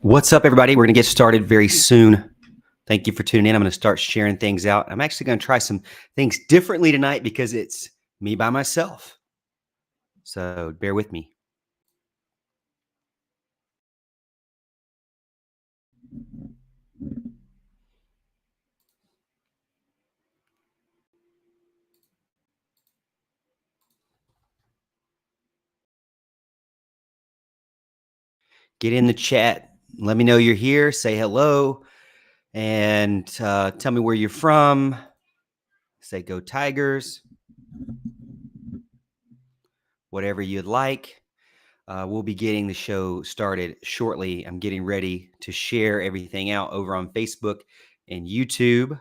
What's up, everybody? We're going to get started very soon. Thank you for tuning in. I'm going to start sharing things out. I'm actually going to try some things differently tonight because it's me by myself. So bear with me. Get in the chat. Let me know you're here. Say hello. And tell me where you're from. Say go Tigers. Whatever you'd like. We'll be getting the show started shortly. I'm getting ready to share everything out over on Facebook and YouTube.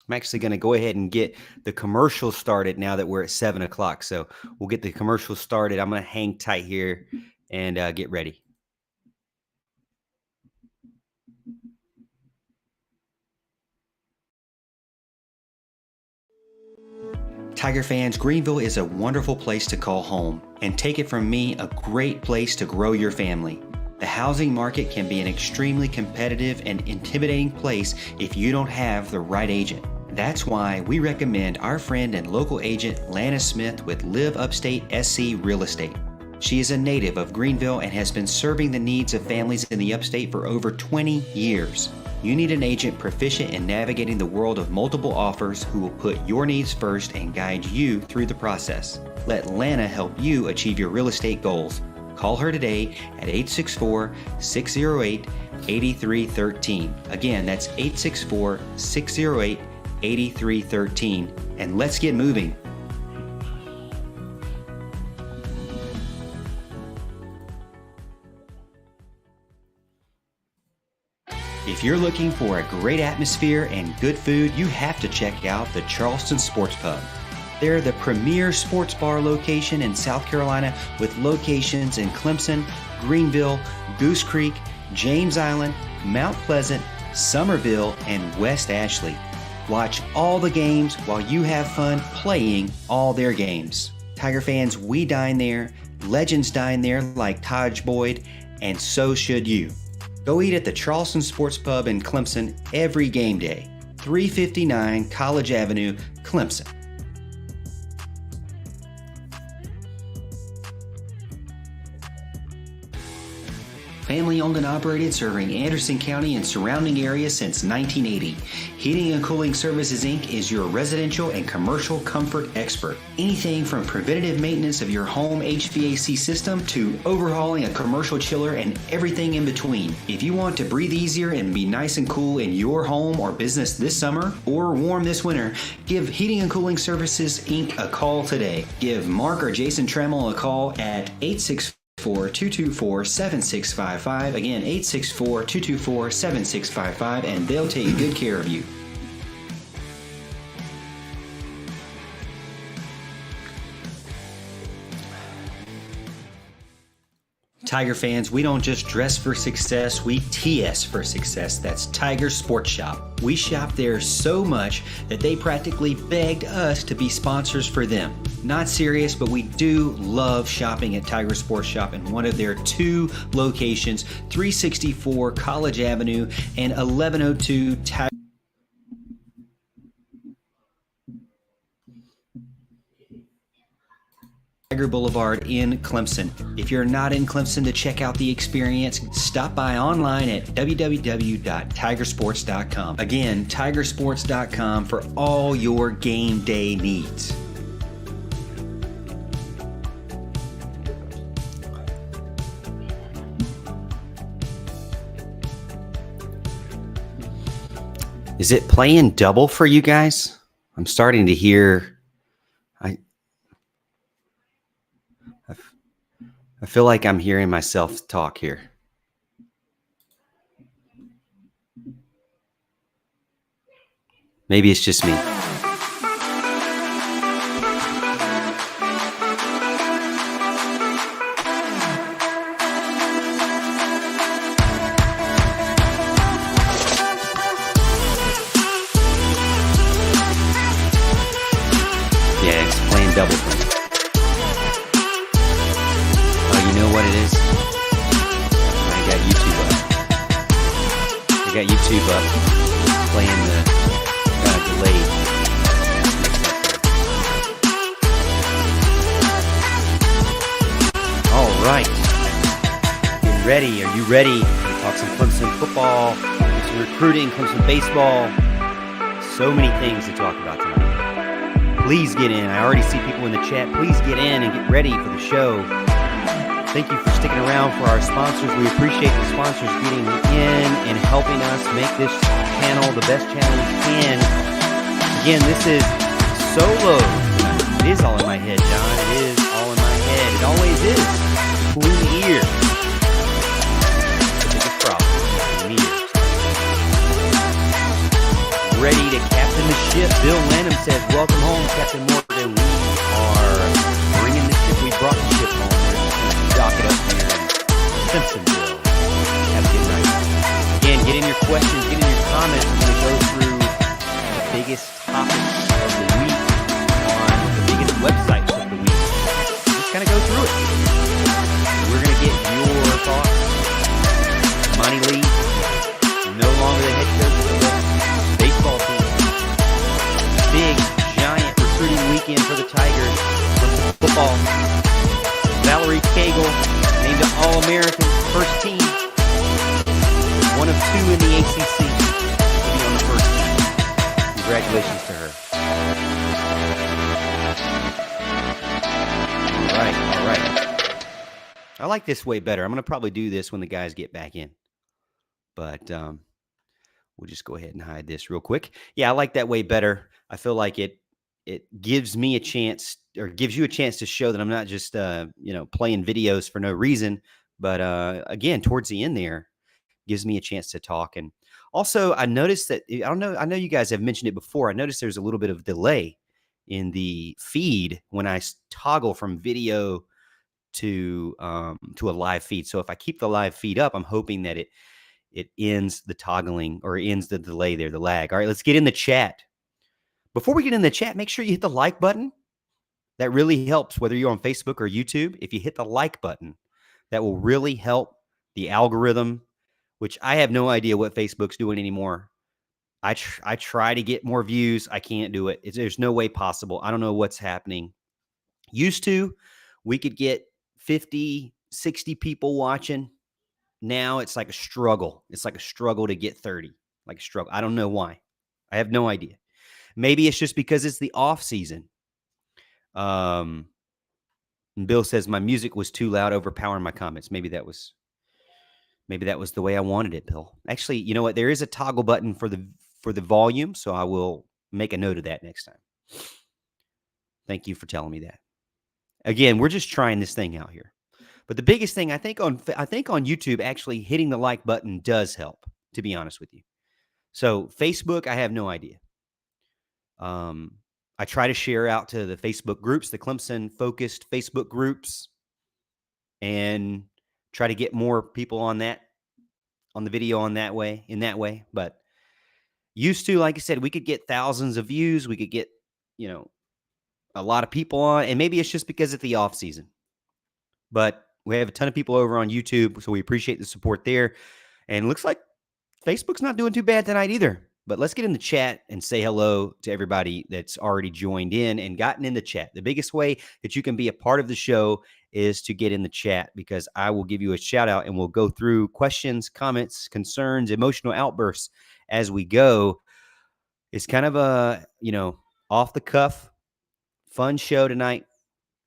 I'm actually going to go ahead and get the commercial started now that we're at 7 o'clock. So we'll get the commercial started. I'm going to hang tight here and get ready. Tiger fans, Greenville is a wonderful place to call home, and take it from me, a great place to grow your family. The housing market can be an extremely competitive and intimidating place if you don't have the right agent. That's why we recommend our friend and local agent Lana Smith with Live Upstate SC Real Estate. She is a native of Greenville and has been serving the needs of families in the upstate for over 20 years. You need an agent proficient in navigating the world of multiple offers who will put your needs first and guide you through the process. Let Lana help you achieve your real estate goals. Call her today at 864-608-8313. Again, that's 864-608-8313. And let's get moving. If you're looking for a great atmosphere and good food, you have to check out the Charleston Sports Pub. They're the premier sports bar location in South Carolina with locations in Clemson, Greenville, Goose Creek, James Island, Mount Pleasant, Summerville, and West Ashley. Watch all the games while you have fun playing all their games. Tiger fans, we dine there, legends dine there like Taj Boyd, and so should you. Go eat at the Charleston Sports Pub in Clemson every game day. 359 College Avenue, Clemson. Family owned and operated, serving Anderson County and surrounding areas since 1980. Heating and Cooling Services, Inc. is your residential and commercial comfort expert. Anything from preventative maintenance of your home HVAC system to overhauling a commercial chiller and everything in between. If you want to breathe easier and be nice and cool in your home or business this summer or warm this winter, give Heating and Cooling Services, Inc. a call today. Give Mark or Jason Trammell a call at 864-224-7655. Again, 864-224-7655, and they'll take good care of you. Tiger fans, we don't just dress for success, we TS for success. That's Tiger Sports Shop. We shop there so much that they practically begged us to be sponsors for them. Not serious, but we do love shopping at Tiger Sports Shop in one of their two locations, 364 College Avenue and 1102 Tiger Boulevard in Clemson. If you're not in Clemson to check out the experience, stop by online at www.tigersports.com. Again, tigersports.com for all your game day needs. Is it playing double for you guys? I'm starting to hear. I feel like I'm hearing myself talk here. Maybe it's just me. Yeah, it's playing double for me. got YouTube up, playing the kind of delayed. All right. Get ready. Are you ready? We'll talk some Clemson football, some recruiting, Clemson baseball. So many things to talk about tonight. Please get in. I already see people in the chat. Please get in and get ready for the show. Thank you for sticking around for our sponsors. We appreciate the sponsors getting in and helping us make this channel the best channel we can. Again, this is solo. It is all in my head, John. It is all in my head. It always is. Cool in the ear. The biggest problem. In the ears. Ready to captain the ship. Bill Lanham says, welcome home, Captain Morgan. We are bringing the ship. We brought the ship home. Dock it up here in Simpsonville. Have a good night. Again, get in your questions, get in your comments. We're going to go through the biggest topics of the week on the biggest websites of the week. Just kind of go through it. We're going to get your thoughts. Monty Lee, no longer the head coach of the baseball team. Big, giant recruiting weekend for the Tigers. Football. Valerie Cagle, named an All-American, first team. One of two in the ACC to be on the first team. Congratulations to her. All right. I like this way better. I'm going to probably do this when the guys get back in. But we'll just go ahead and hide this real quick. Yeah, I like that way better. I feel like it gives me a chance, or gives you a chance to show that I'm not just, playing videos for no reason. But again, towards the end there, gives me a chance to talk. And also, I noticed that, I know you guys have mentioned it before. I noticed there's a little bit of delay in the feed when I toggle from video to a live feed. So if I keep the live feed up, I'm hoping that it ends the toggling, or ends the delay there, the lag. All right, let's get in the chat. Before we get in the chat, make sure you hit the like button. That really helps, whether you're on Facebook or YouTube. If you hit the like button, that will really help the algorithm, which I have no idea what Facebook's doing anymore. I try to get more views. I can't do it. There's no way possible. I don't know what's happening. Used to, we could get 50, 60 people watching. Now it's like a struggle. It's like a struggle to get 30. Like a struggle. I don't know why. I have no idea. Maybe it's just because it's the off season. And Bill says my music was too loud, overpowering my comments. Maybe that was the way I wanted it, Bill. Actually, you know what? There is a toggle button for the volume, so I will make a note of that next time. Thank you for telling me that. Again, we're just trying this thing out here. But the biggest thing, I think on YouTube, actually hitting the like button does help, to be honest with you. So Facebook, I have no idea. I try to share out to the Facebook groups, the Clemson focused Facebook groups, and try to get more people on the video in that way. But used to, like I said, we could get thousands of views. We could get, a lot of people on, and maybe it's just because it's the off season, but we have a ton of people over on YouTube. So we appreciate the support there. And it looks like Facebook's not doing too bad tonight either. But let's get in the chat and say hello to everybody that's already joined in and gotten in the chat. The biggest way that you can be a part of the show is to get in the chat, because I will give you a shout out and we'll go through questions, comments, concerns, emotional outbursts as we go. It's kind of a, off the cuff, fun show tonight.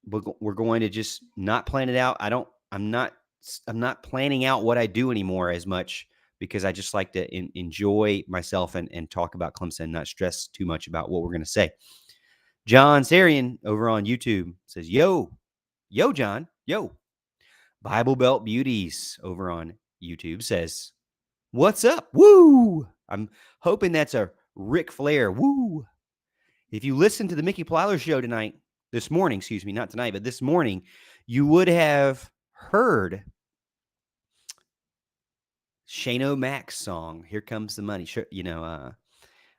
We're going to just not plan it out. I'm not planning out what I do anymore as much, because I just like to enjoy myself and talk about Clemson, not stress too much about what we're going to say. John Sarian over on YouTube says, yo, John, yo. Bible Belt Beauties over on YouTube says, what's up? Woo! I'm hoping that's a Ric Flair. Woo! If you listen to the Mickey Plyler show this morning, not tonight, but this morning, you would have heard Shane O'Mac's song, Here Comes the Money.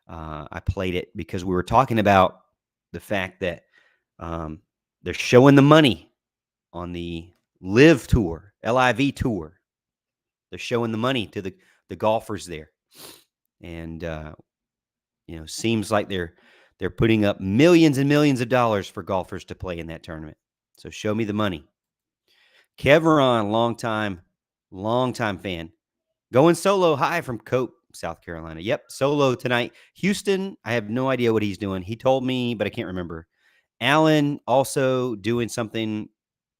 I played it because we were talking about the fact that they're showing the money on the LIV tour, LIV tour. They're showing the money to the golfers there. And seems like they're putting up millions and millions of dollars for golfers to play in that tournament. So show me the money. Kevron, long time fan. Going solo. Hi from Cope, South Carolina. Yep, solo tonight. Houston, I have no idea what he's doing. He told me, but I can't remember. Allen also doing something.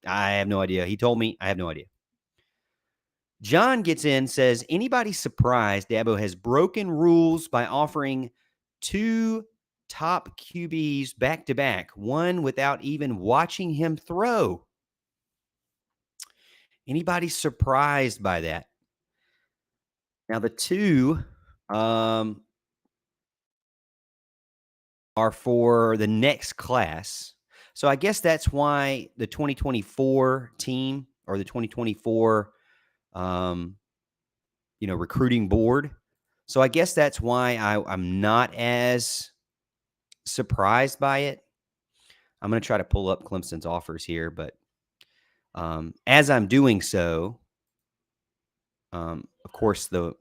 I have no idea. He told me. I have no idea. John gets in, says, anybody surprised Dabo has broken rules by offering 2 top QBs back to back, one without even watching him throw? Anybody surprised by that? Now, the 2 are for the next class. So I guess that's why the 2024 team or the 2024 recruiting board. So I guess that's why I'm not as surprised by it. I'm going to try to pull up Clemson's offers here, but as I'm doing so, of course, the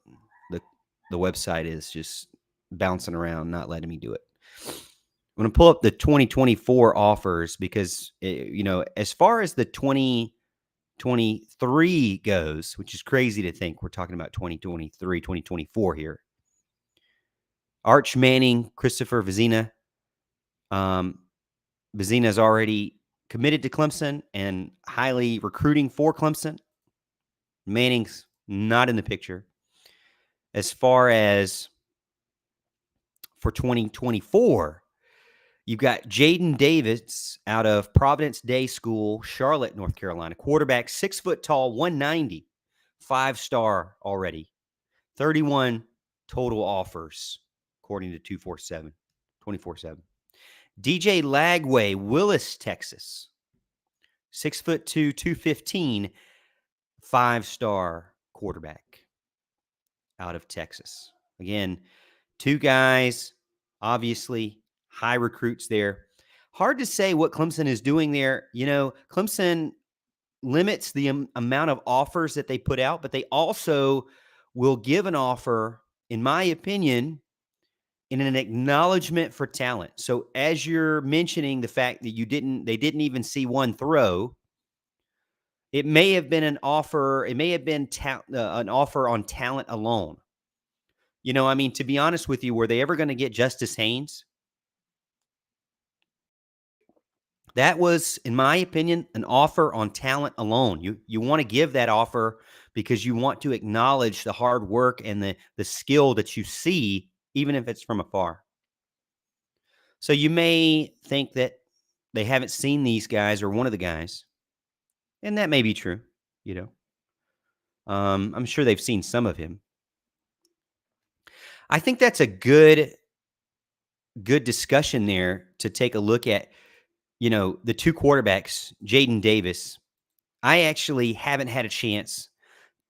website is just bouncing around, not letting me do it. I'm going to pull up the 2024 offers because, as far as the 2023 goes, which is crazy to think we're talking about 2023, 2024 here. Arch Manning, Christopher Vezina. Vezina is already committed to Clemson and highly recruiting for Clemson. Manning's not in the picture. As far as for 2024, you've got Jayden Davis out of Providence Day School, Charlotte, North Carolina. Quarterback, 6 foot tall, 190, 5-star already. 31 total offers, according to 247, 24/7. DJ Lagway, Willis, Texas. 6'2", 215, 5-star quarterback out of Texas. Again, 2 guys, obviously high recruits there. Hard to say what Clemson is doing there. Clemson limits the amount of offers that they put out, but they also will give an offer, in my opinion, in an acknowledgement for talent. So as you're mentioning the fact that they didn't even see one throw, it may have been an offer. It may have been an offer on talent alone. To be honest with you, were they ever going to get Justice Haynes? That was, in my opinion, an offer on talent alone. You want to give that offer because you want to acknowledge the hard work and the skill that you see, even if it's from afar. So you may think that they haven't seen these guys or one of the guys, and that may be true. I'm sure they've seen some of him. I think that's a good discussion there to take a look at. The 2 quarterbacks, Jayden Davis. I actually haven't had a chance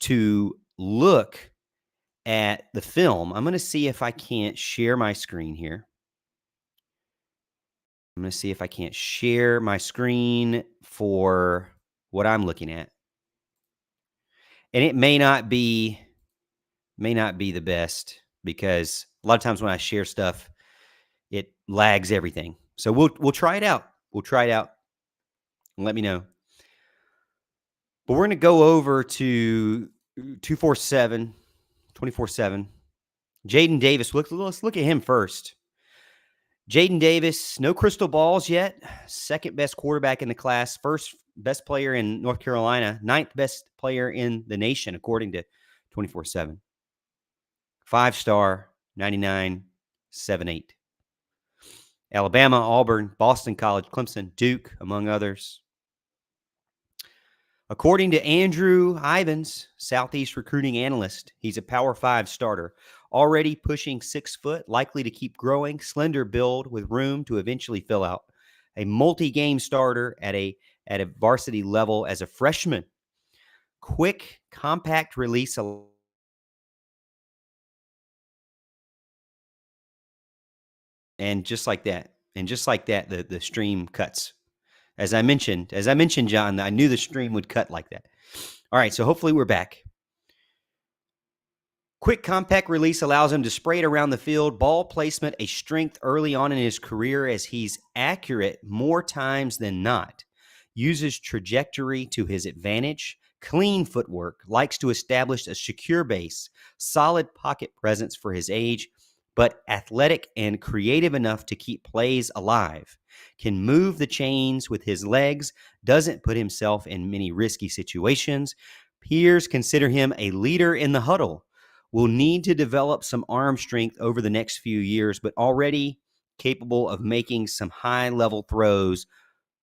to look at the film. I'm going to see if I can't share my screen here. I'm going to see if I can't share my screen for what I'm looking at. And it may not be the best because a lot of times when I share stuff, it lags everything. So we'll try it out. We'll try it out and let me know. But we're going to go over to 247, 24/7. Jayden Davis. Let's look at him first. Jayden Davis, no crystal balls yet. Second best quarterback in the class. First best player in North Carolina. 9th best player in the nation, according to 24/7. 5-star, 99.78. Alabama, Auburn, Boston College, Clemson, Duke, among others. According to Andrew Ivins, Southeast recruiting analyst, he's a Power 5 starter, already pushing 6 foot, likely to keep growing, slender build with room to eventually fill out. A multi-game starter at a varsity level as a freshman. Quick, compact release. And just like that, the stream cuts. As I mentioned, John, I knew the stream would cut like that. All right, so hopefully we're back. Quick compact release allows him to spray it around the field. Ball placement, a strength early on in his career as he's accurate more times than not. Uses trajectory to his advantage. Clean footwork. Likes to establish a secure base. Solid pocket presence for his age, but athletic and creative enough to keep plays alive. Can move the chains with his legs. Doesn't put himself in many risky situations. Peers consider him a leader in the huddle. Will need to develop some arm strength over the next few years, but already capable of making some high-level throws,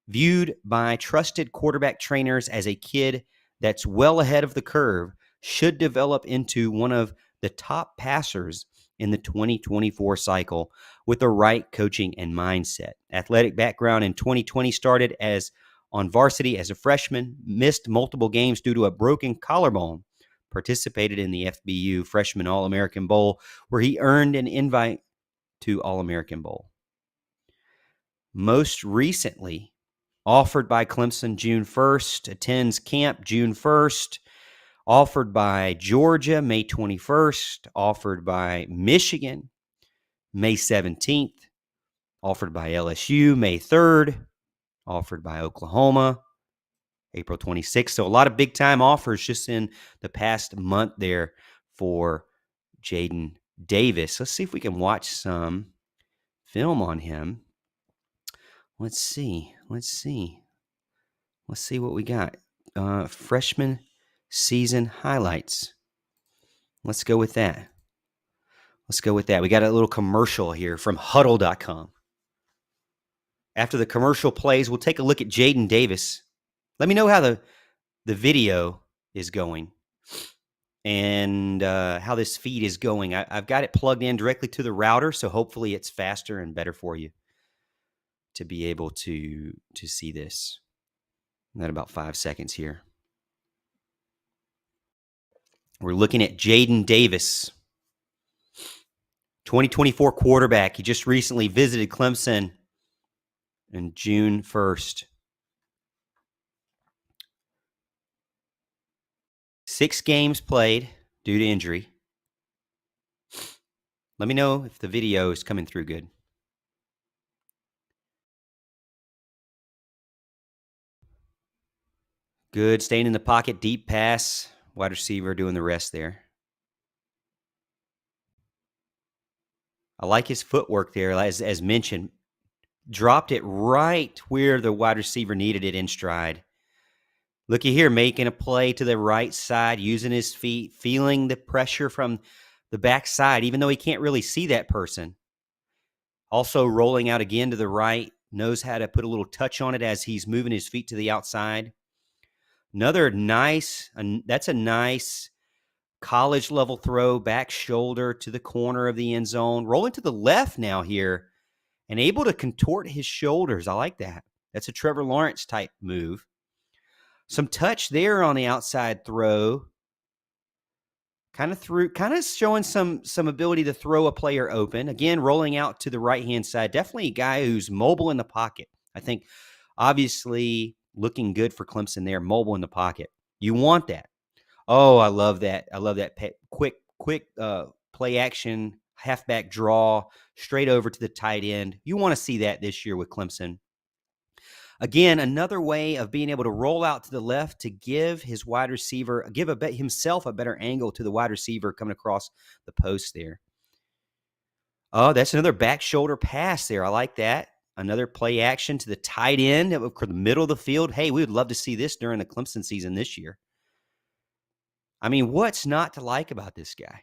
viewed by trusted quarterback trainers as a kid that's well ahead of the curve, should develop into one of the top passers in the 2024 cycle with the right coaching and mindset. Athletic background in 2020, started as on varsity as a freshman, missed multiple games due to a broken collarbone. Participated in the FBU Freshman All-American Bowl, where he earned an invite to All-American Bowl. Most recently, offered by Clemson June 1st, attends camp June 1st, offered by Georgia May 21st, offered by Michigan May 17th, offered by LSU May 3rd, offered by Oklahoma April 26th. So a lot of big-time offers just in the past month there for Jayden Davis. Let's see if we can watch some film on him. Let's see what we got. Freshman season highlights. Let's go with that. We got a little commercial here from huddle.com. After the commercial plays, we'll take a look at Jayden Davis. Let me know how the video is going and how this feed is going. I've got it plugged in directly to the router, so hopefully it's faster and better for you to be able to see this. Got about 5 seconds here. We're looking at Jayden Davis, 2024 quarterback. He just recently visited Clemson on June 1st. 6 games played due to injury. Let me know if the video is coming through good. Good, staying in the pocket, deep pass, wide receiver doing the rest there. I like his footwork there, as mentioned. Dropped it right where the wide receiver needed it in stride. Looky here, making a play to the right side, using his feet, feeling the pressure from the backside, even though he can't really see that person. Also rolling out again to the right, knows how to put a little touch on it as he's moving his feet to the outside. Another nice, that's a nice college-level throw, back shoulder to the corner of the end zone. Rolling to the left now here and able to contort his shoulders. I like that. That's a Trevor Lawrence type move. Some touch there on the outside throw. Kind of showing some ability to throw a player open. Again, rolling out to the right-hand side. Definitely a guy who's mobile in the pocket. I think obviously looking good for Clemson there, mobile in the pocket. You want that. Oh, I love that. I love that quick play action, halfback draw, straight over to the tight end. You want to see that this year with Clemson. Again, another way of being able to roll out to the left to give his wide receiver, himself a better angle to the wide receiver coming across the post there. Oh, that's another back shoulder pass there. I like that. Another play action to the tight end for the middle of the field. Hey, we would love to see this during the Clemson season this year. I mean, what's not to like about this guy?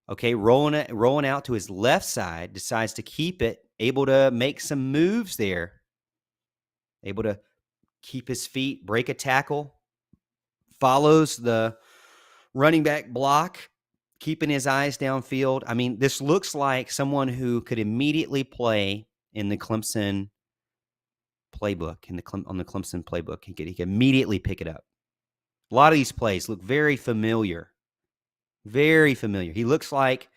Okay, rolling out to his left side, decides to keep it, able to make some moves there. Able to keep his feet, break a tackle, follows the running back block, keeping his eyes downfield. I mean, this looks like someone who could immediately play in the Clemson playbook, on the Clemson playbook. He could immediately pick it up. A lot of these plays look very familiar. Very familiar. He looks like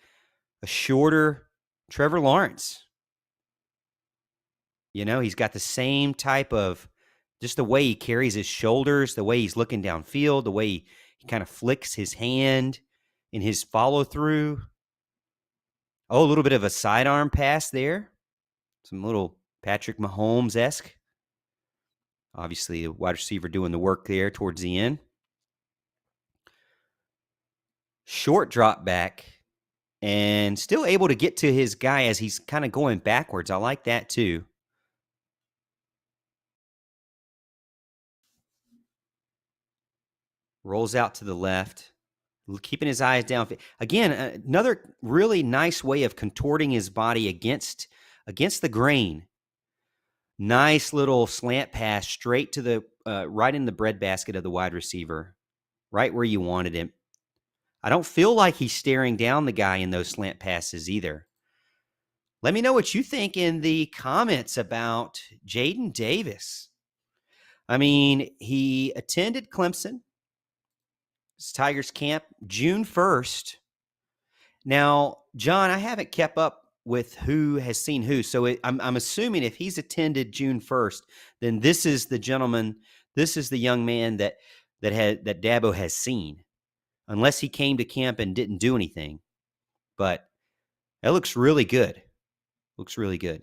a shorter Trevor Lawrence. You know, he's got the same type of, just the way he carries his shoulders, the way he's looking downfield, the way he kind of flicks his hand. in his follow-through. Oh, a little bit of a sidearm pass there. Some little Patrick Mahomes-esque. Obviously, the wide receiver doing the work there towards the end. Short drop back and still able to get to his guy as he's kind of going backwards. I like that too. Rolls out to the left, keeping his eyes down. Again, another really nice way of contorting his body against the grain. Nice little slant pass straight to the right in the breadbasket of the wide receiver, right where you wanted him. I don't feel like he's staring down the guy in those slant passes either. Let me know what you think in the comments about Jayden Davis. I mean, he attended Clemson, Tigers camp, June 1st. Now, John, I haven't kept up with who has seen who, so I'm assuming if he's attended June 1st, then this is the gentleman, this is the young man that Dabo has seen, unless he came to camp and didn't do anything. But that looks really good. Looks really good.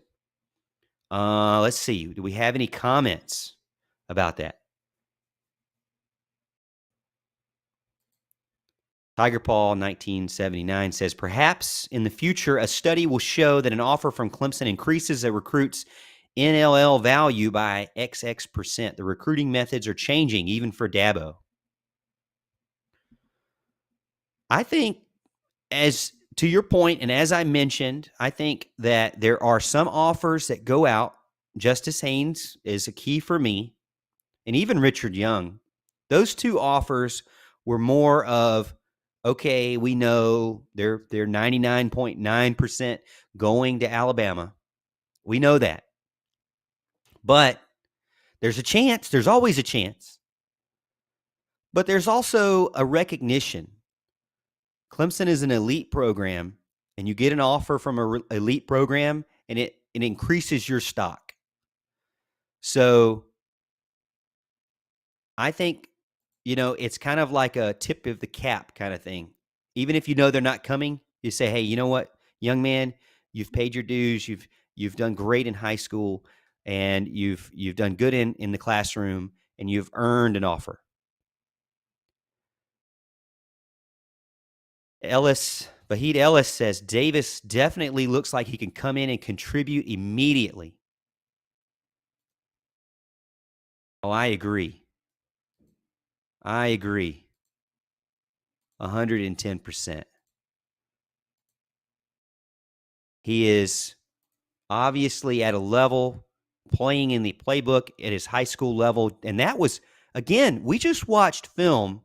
Let's see. Do we have any comments about that? Tiger Paul 1979 says, perhaps in the future, a study will show that an offer from Clemson increases a recruit's NLL value by XX%. The recruiting methods are changing, even for Dabo. I think, as to your point, and as I mentioned, I think that there are some offers that go out. Justice Haynes is a key for me, and even Richard Young. Those two offers were more of, okay, we know they're 99.9% going to Alabama. We know that. But there's a chance. There's always a chance. But there's also a recognition. Clemson is an elite program, and you get an offer from an elite program, and it increases your stock. So I think, it's kind of like a tip of the cap kind of thing. Even if you know they're not coming, you say, hey, you know what, young man, you've paid your dues. You've done great in high school, and you've done good in the classroom, and you've earned an offer. Vahid Ellis says, Davis definitely looks like he can come in and contribute immediately. Oh, I agree. 110%. He is obviously at a level playing in the playbook at his high school level. And that was, again, we just watched film,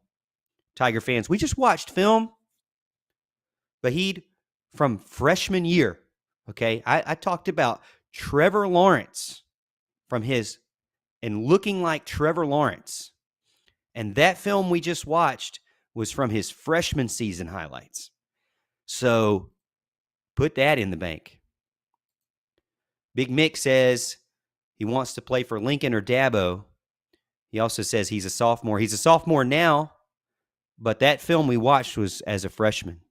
Tiger fans. We just watched film, Vahid, from freshman year. Okay. I talked about Trevor Lawrence and looking like Trevor Lawrence. And that film we just watched was from his freshman season highlights. So put that in the bank. Big Mick says he wants to play for Lincoln or Dabo. He also says he's a sophomore. He's a sophomore now, but that film we watched was as a freshman.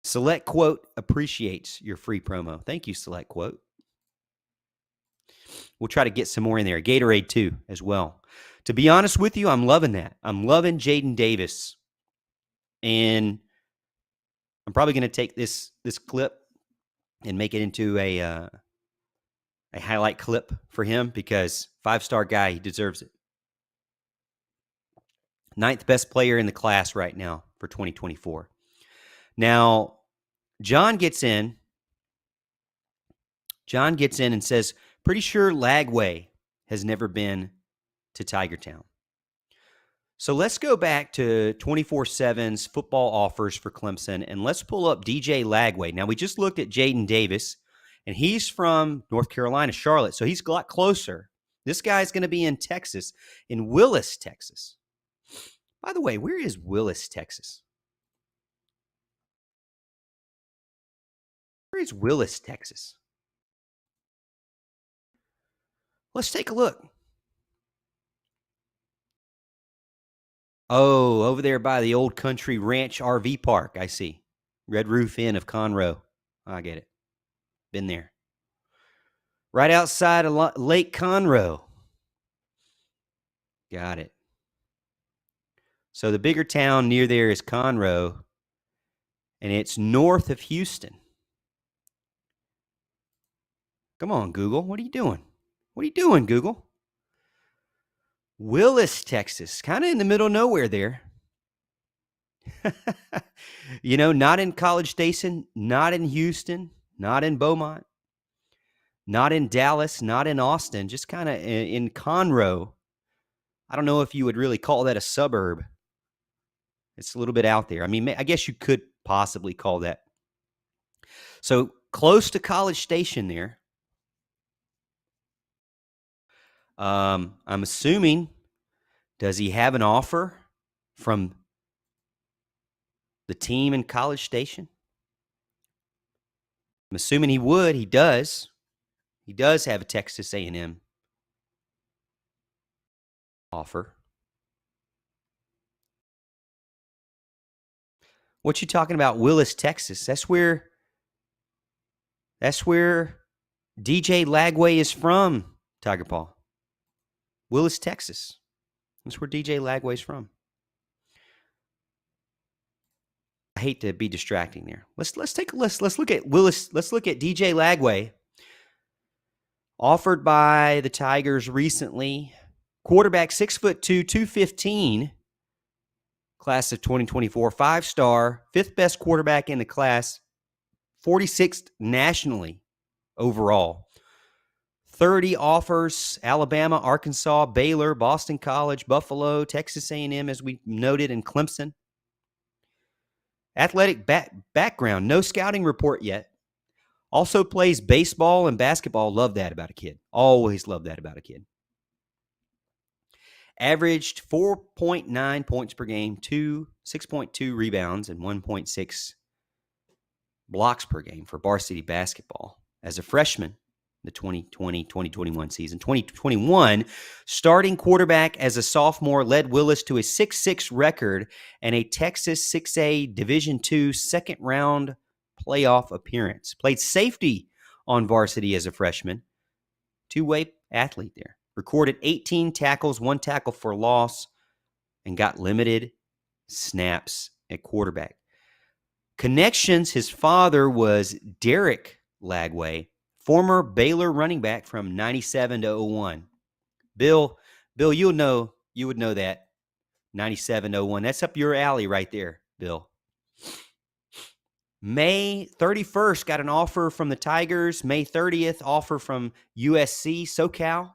Select Quote appreciates your free promo. Thank you, Select Quote. We'll try to get some more in there. Gatorade too, as well. To be honest with you, I'm loving that. I'm loving Jayden Davis. And I'm probably going to take this clip and make it into a highlight clip for him, because 5-star guy, he deserves it. 9th best player in the class right now for 2024. Now, John gets in and says, pretty sure Lagway has never been to Tiger Town. So let's go back to 24/7's football offers for Clemson, and let's pull up DJ Lagway. Now, we just looked at Jayden Davis, and he's from North Carolina, Charlotte, so he's a lot closer. This guy's going to be in Texas, in Willis, Texas. By the way, where is Willis, Texas? Where is Willis, Texas? Let's take a look. Oh, over there by the Old Country Ranch RV Park, I see. Red Roof Inn of Conroe. I get it. Been there. Right outside of Lake Conroe. Got it. So the bigger town near there is Conroe, and it's north of Houston. Come on, Google. What are you doing? What are you doing, Google? Willis, Texas. Kind of in the middle of nowhere there. Not in College Station, not in Houston, not in Beaumont, not in Dallas, not in Austin, just kind of in Conroe. I don't know if you would really call that a suburb. It's a little bit out there. I mean, I guess you could possibly call that. So close to College Station there. I'm assuming, does he have an offer from the team in College Station? I'm assuming he would. He does. He does have a Texas A&M offer. What you talking about, Willis, Texas? That's where DJ Lagway is from, Tiger Paw. Willis, Texas. That's where DJ Lagway's from. I hate to be distracting there. Let's look at Willis. Let's look at DJ Lagway. Offered by the Tigers recently. Quarterback, 6'2", 215. Class of 2024, 5-star, 5th best quarterback in the class, 46th nationally overall. 30 offers: Alabama, Arkansas, Baylor, Boston College, Buffalo, Texas A&M, as we noted, and Clemson. Athletic background, no scouting report yet. Also plays baseball and basketball. Love that about a kid. Always love that about a kid. Averaged 4.9 points per game, 6.2 rebounds, and 1.6 blocks per game for varsity basketball. As a freshman, the 2020-2021 season. 2021, starting quarterback as a sophomore, led Willis to a 6-6 record and a Texas 6A Division II second-round playoff appearance. Played safety on varsity as a freshman. Two-way athlete there. Recorded 18 tackles, 1 tackle for loss, and got limited snaps at quarterback. Connections: his father was Derek Lagway, former Baylor running back from 97 to 01. Bill, you would know that. 97 to 01. That's up your alley right there, Bill. May 31st, got an offer from the Tigers. May 30th, offer from USC, SoCal.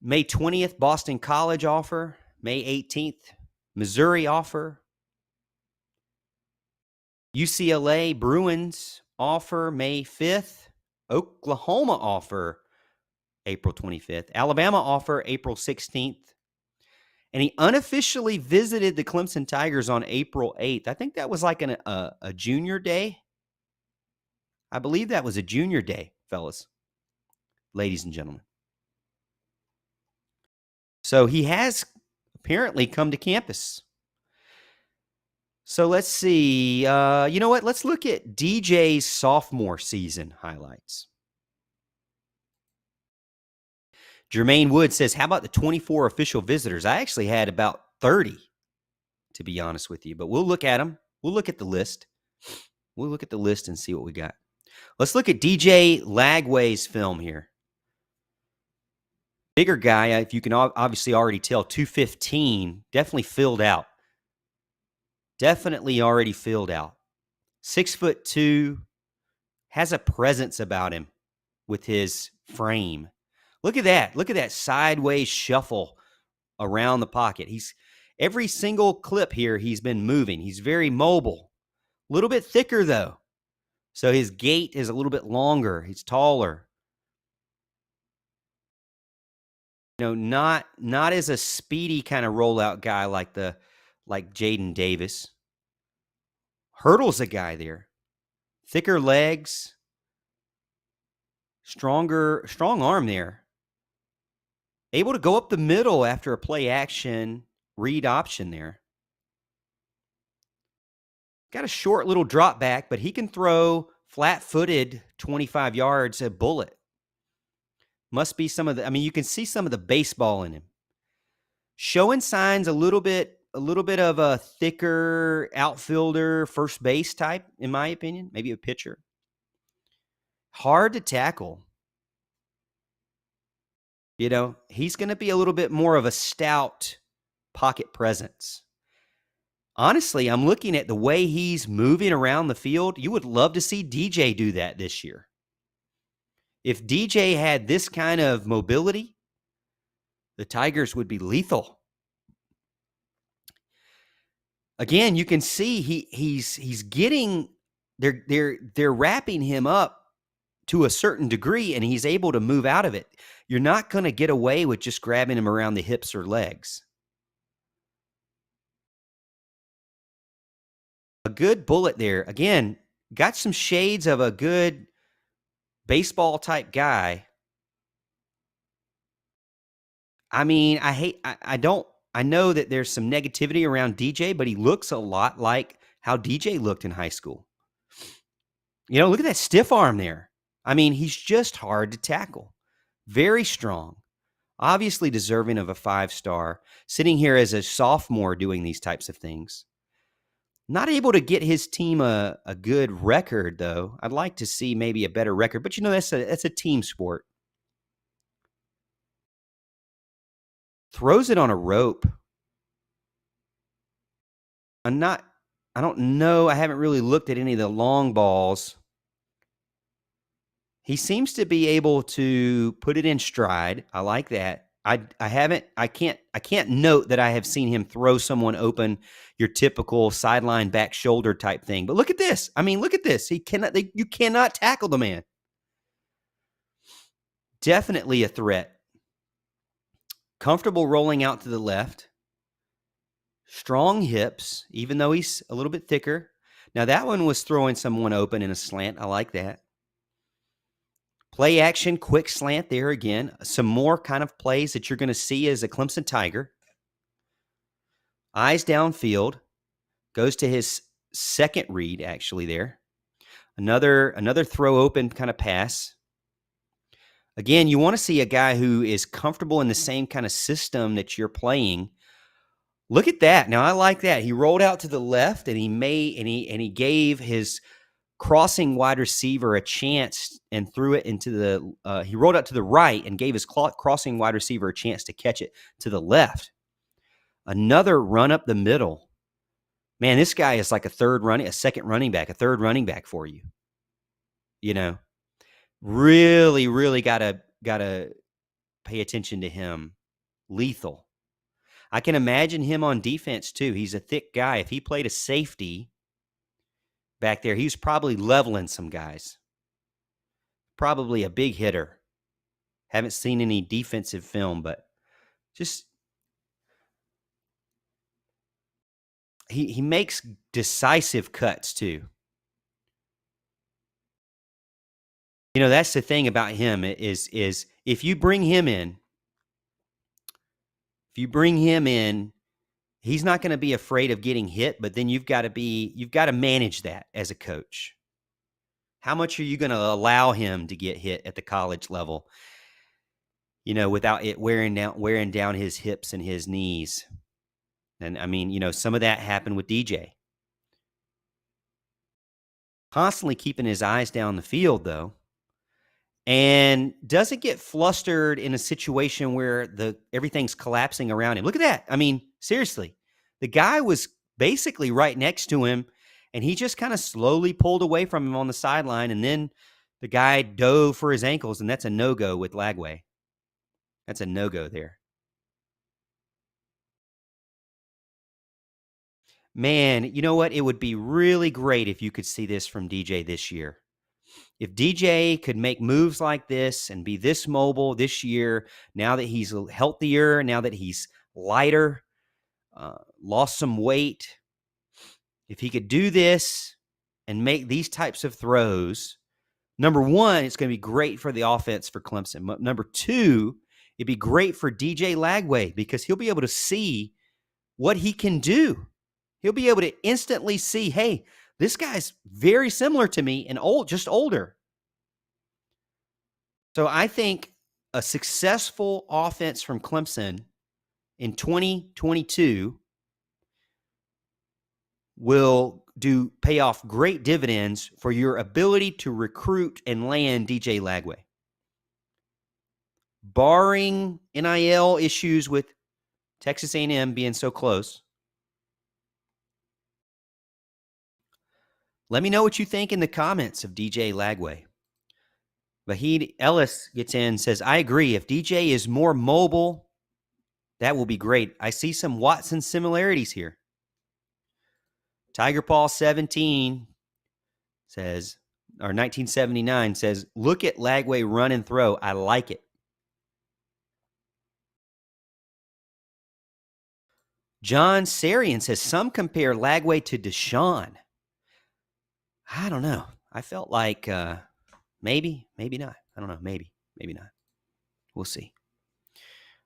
May 20th, Boston College offer. May 18th, Missouri offer. UCLA Bruins offer May 5th. Oklahoma offer April 25th. Alabama offer April 16th. And he unofficially visited the Clemson Tigers on April 8th. I think that was like a junior day. I believe that was a junior day, fellas, ladies and gentlemen. So he has apparently come to campus. So let's see. You know what? Let's look at DJ's sophomore season highlights. Jermaine Wood says, how about the 24 official visitors? I actually had about 30, to be honest with you. But we'll look at them. We'll look at the list. We'll look at the list and see what we got. Let's look at DJ Lagway's film here. Bigger guy, if you can obviously already tell, 215, definitely filled out. Definitely already filled out. 6'2", has a presence about him with his frame. Look at that. Look at that sideways shuffle around the pocket. Every single clip here, he's been moving. He's very mobile. A little bit thicker, though. So his gait is a little bit longer. He's taller. Not as a speedy kind of rollout guy like Jayden Davis. Hurdle's a guy there. Thicker legs. Strong arm there. Able to go up the middle after a play action read option there. Got a short little drop back, but he can throw flat-footed 25 yards a bullet. Must be some of the, you can see some of the baseball in him. Showing signs a little bit of a thicker outfielder, first base type, in my opinion, maybe a pitcher. Hard to tackle. He's going to be a little bit more of a stout pocket presence. Honestly, I'm looking at the way he's moving around the field. You would love to see DJ do that this year. If DJ had this kind of mobility, the Tigers would be lethal. Again, you can see he's getting, they're wrapping him up to a certain degree, and he's able to move out of it. You're not going to get away with just grabbing him around the hips or legs. A good bullet there. Again, got some shades of a good baseball type guy. I know that there's some negativity around DJ, but he looks a lot like how DJ looked in high school. Look at that stiff arm there. He's just hard to tackle. Very strong. Obviously deserving of a 5-star. Sitting here as a sophomore doing these types of things. Not able to get his team a good record, though. I'd like to see maybe a better record. But, that's a team sport. Throws it on a rope. I don't know. I haven't really looked at any of the long balls. He seems to be able to put it in stride. I like that. I can't note that I have seen him throw someone open, your typical sideline back shoulder type thing. But look at this. Look at this. You cannot tackle the man. Definitely a threat. Comfortable rolling out to the left. Strong hips, even though he's a little bit thicker. Now that one was throwing someone open in a slant. I like that. Play action, quick slant there again. Some more kind of plays that you're going to see as a Clemson Tiger. Eyes downfield. Goes to his second read, actually, there. Another throw open kind of pass. Again, you want to see a guy who is comfortable in the same kind of system that you're playing. Look at that. Now, I like that. He rolled out to the left, and he gave his crossing wide receiver a chance and threw it into the he rolled out to the right and gave his crossing wide receiver a chance to catch it to the left. Another run up the middle. Man, this guy is like a third running back for you. Really gotta pay attention to him. Lethal. I can imagine him on defense too. He's a thick guy. If he played a safety back there, he was probably leveling some guys. Probably a big hitter. Haven't seen any defensive film, but just he makes decisive cuts too. That's the thing about him is if you bring him in, he's not going to be afraid of getting hit, but then you've got to manage that as a coach. How much are you going to allow him to get hit at the college level, without it wearing down his hips and his knees? And some of that happened with DJ. Constantly keeping his eyes down the field, though. And doesn't get flustered in a situation where everything's collapsing around him. Look at that. Seriously. The guy was basically right next to him, and he just kind of slowly pulled away from him on the sideline, and then the guy dove for his ankles, and that's a no-go with Lagway. That's a no-go there. Man, you know what? It would be really great if you could see this from DJ this year. If DJ could make moves like this and be this mobile this year, now that he's healthier, now that he's lighter, lost some weight, if he could do this and make these types of throws, number one, it's going to be great for the offense for Clemson. Number two, it'd be great for DJ Lagway because he'll be able to see what he can do. He'll be able to instantly see, hey, this guy's very similar to me and just older. So I think a successful offense from Clemson in 2022 will pay off great dividends for your ability to recruit and land DJ Lagway. Barring NIL issues with Texas A&M being so close, let me know what you think in the comments of DJ Lagway. Vahid Ellis gets in, says, I agree. If DJ is more mobile, that will be great. I see some Watson similarities here. Tiger Paw 17 says, or 1979 says, look at Lagway run and throw. I like it. John Sarian says, some compare Lagway to Deshaun. I don't know. I felt like maybe not. I don't know. Maybe not. We'll see.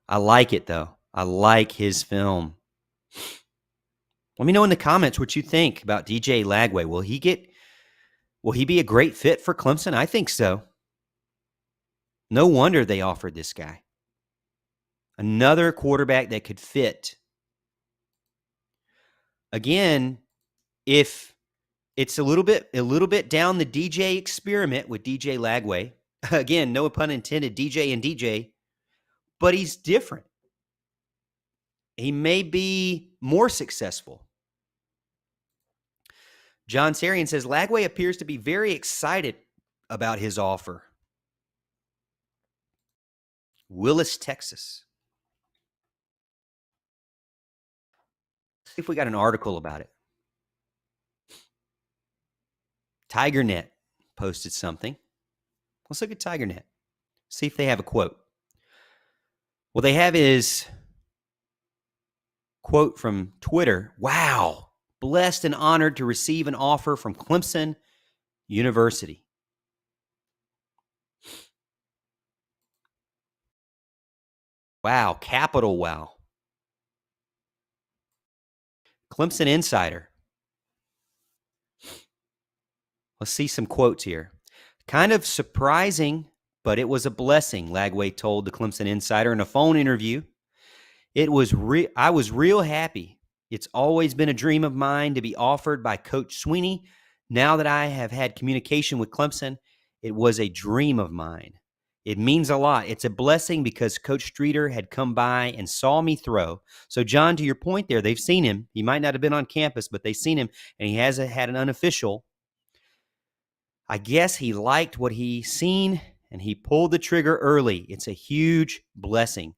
I like it, though. I like his film. Let me know in the comments what you think about DJ Lagway. Will he be a great fit for Clemson? I think so. No wonder they offered this guy. Another quarterback that could fit. Again, if it's a little bit down the DJ experiment with DJ Lagway. Again, no pun intended, DJ and DJ, but he's different. He may be more successful. John Sarian says, Lagway appears to be very excited about his offer. Willis, Texas. Let's see if we got an article about it. TigerNet posted something. Let's look at TigerNet. See if they have a quote. Well, they have his quote from Twitter. Wow. Blessed and honored to receive an offer from Clemson University. Wow. Capital wow. Clemson Insider. Let's see some quotes here. Kind of surprising, but it was a blessing, Lagway told the Clemson Insider in a phone interview. I was real happy. It's always been a dream of mine to be offered by Coach Sweeney. Now that I have had communication with Clemson, it was a dream of mine. It means a lot. It's a blessing because Coach Streeter had come by and saw me throw. So, John, to your point there, they've seen him. He might not have been on campus, but they've seen him, and he has had an unofficial. I guess he liked what he seen, and he pulled the trigger early. It's a huge blessing.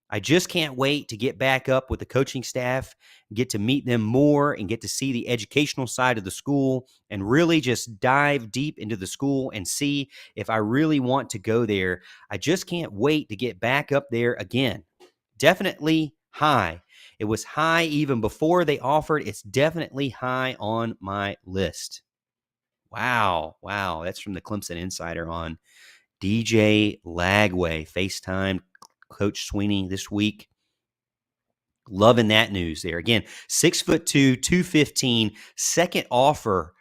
I just can't wait to get back up with the coaching staff, get to meet them more, and get to see the educational side of the school and really just dive deep into the school and see if I really want to go there. I just can't wait to get back up there again. Definitely high. It was high even before they offered. It's definitely high on my list. Wow. That's from the Clemson Insider on DJ Lagway. FaceTime Coach Sweeney this week. Loving that news there. Again, 6'2", 215, second offer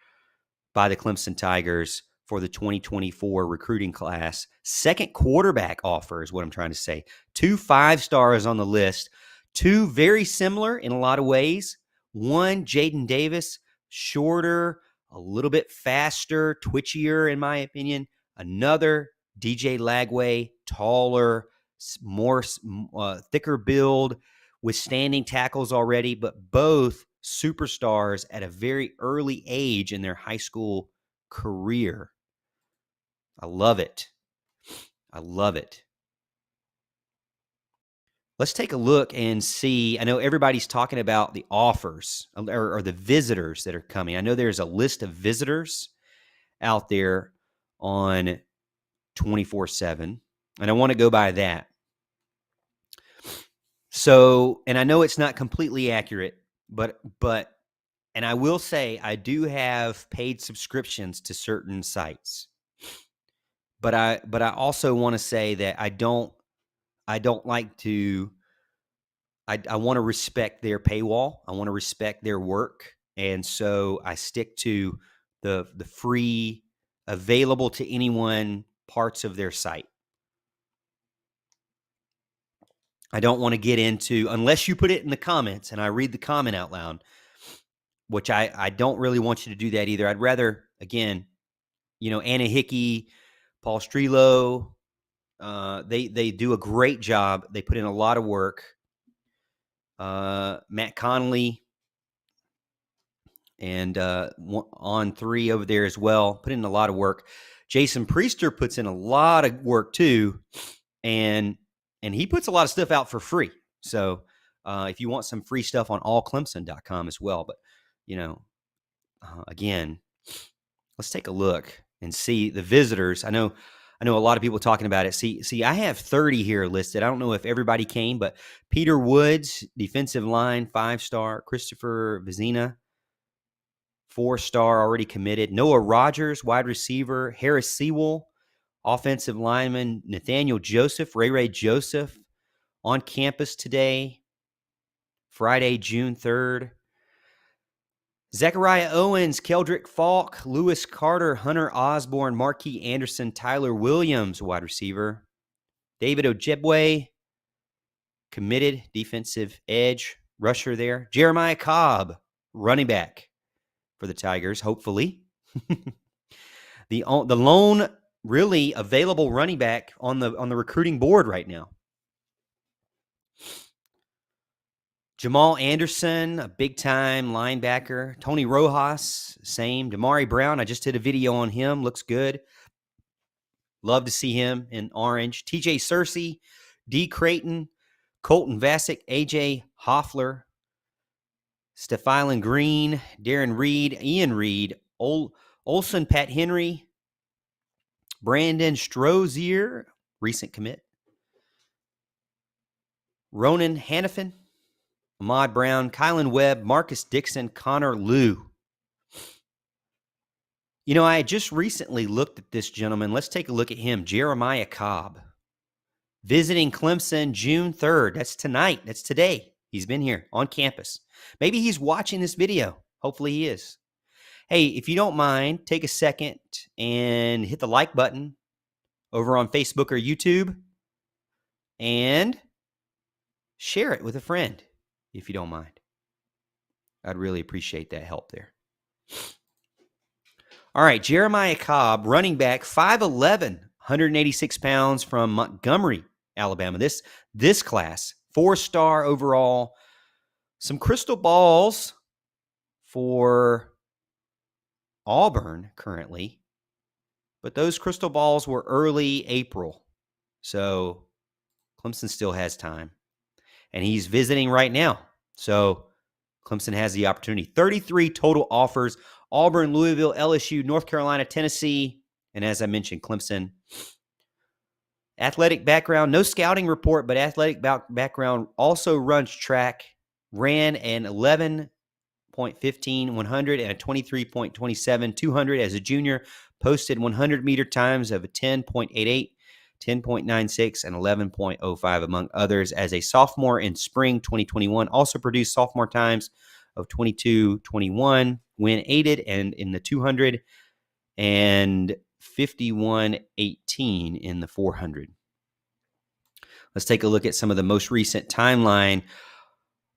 by the Clemson Tigers for the 2024 recruiting class. Second quarterback offer is what I'm trying to say. 2 5-stars on the list. 2 very similar in a lot of ways. One, Jayden Davis, shorter, a little bit faster, twitchier in my opinion. Another, DJ Lagway, taller, more thicker build, withstanding tackles already, but both superstars at a very early age in their high school career. I love it. Let's take a look and see. I know everybody's talking about the offers or the visitors that are coming. I know there's a list of visitors out there on 24/7, and I want to go by that. So, and I know it's not completely accurate, but and I will say I do have paid subscriptions to certain sites. But I also want to say that I don't like to I want to respect their paywall. I want to respect their work. And so I stick to the free, available to anyone parts of their site. I don't want to get into, unless you put it in the comments and I read the comment out loud, which I don't really want you to do that either. I'd rather, again, Anna Hickey, Paul Strelo, they do a great job. They put in a lot of work. Matt Connolly and on 3 over there as well, put in a lot of work. Jason Priester puts in a lot of work too, and he puts a lot of stuff out for free. So if you want some free stuff on allclemson.com as well. But, again, let's take a look and see the visitors. I know a lot of people talking about it. See, I have 30 here listed. I don't know if everybody came, but Peter Woods, defensive line, 5-star. Christopher Vizina, 4-star, already committed. Noah Rogers, wide receiver. Harris Sewell, offensive lineman. Nathaniel Joseph, Ray Joseph, on campus today, Friday, June 3rd. Zachariah Owens, Keldrick Falk, Lewis Carter, Hunter Osborne, Marquis Anderson, Tyler Williams, wide receiver. David Ojebwe, committed defensive edge rusher there. Jeremiah Cobb, running back for the Tigers, hopefully. The lone really available running back on the recruiting board right now. Jamal Anderson, a big-time linebacker. Tony Rojas, same. Damari Brown, I just did a video on him. Looks good. Love to see him in orange. TJ Searcy, D. Creighton, Colton Vasick, AJ Hoffler, Stephylan Green, Darren Reed, Ian Reed, Olson Pat Henry, Brandon Strozier, recent commit. Ronan Hannafin, Ahmad Brown, Kylan Webb, Marcus Dixon, Connor Liu. I just recently looked at this gentleman. Let's take a look at him. Jeremiah Cobb, visiting Clemson June 3rd. That's tonight. That's today. He's been here on campus. Maybe he's watching this video. Hopefully he is. Hey, if you don't mind, take a second and hit the like button over on Facebook or YouTube and share it with a friend, if you don't mind. I'd really appreciate that help there. All right, Jeremiah Cobb, running back, 5'11", 186 pounds from Montgomery, Alabama. This class, 4-star overall. Some crystal balls for Auburn currently, but those crystal balls were early April, so Clemson still has time. And he's visiting right now, so Clemson has the opportunity. 33 total offers: Auburn, Louisville, LSU, North Carolina, Tennessee, and as I mentioned, Clemson. Athletic background, no scouting report, but athletic background. Also runs track, ran an 11.15 100 and a 23.27 200 as a junior. Posted 100-meter times of a 10.88, 10.96, and 11.05, among others. As a sophomore in spring 2021, also produced sophomore times of 22.21 when aided, and in the 200, and 51.18 in the 400. Let's take a look at some of the most recent timeline.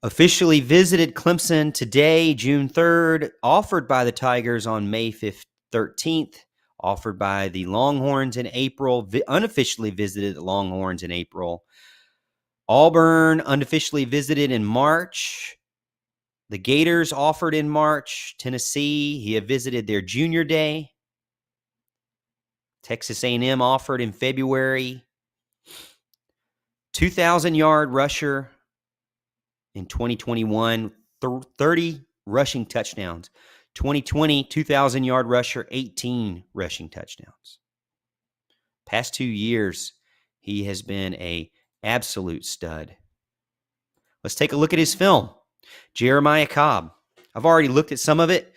Officially visited Clemson today, June 3rd. Offered by the Tigers on May 13th. Offered by the Longhorns in April. Unofficially visited the Longhorns in April. Auburn unofficially visited in March. The Gators offered in March. Tennessee, he had visited their junior day. Texas A&M offered in February. 2,000-yard rusher in 2021, 30 rushing touchdowns. 2020, 2,000-yard rusher, 18 rushing touchdowns. Past 2 years, he has been an absolute stud. Let's take a look at his film. Jeremiah Cobb. I've already looked at some of it.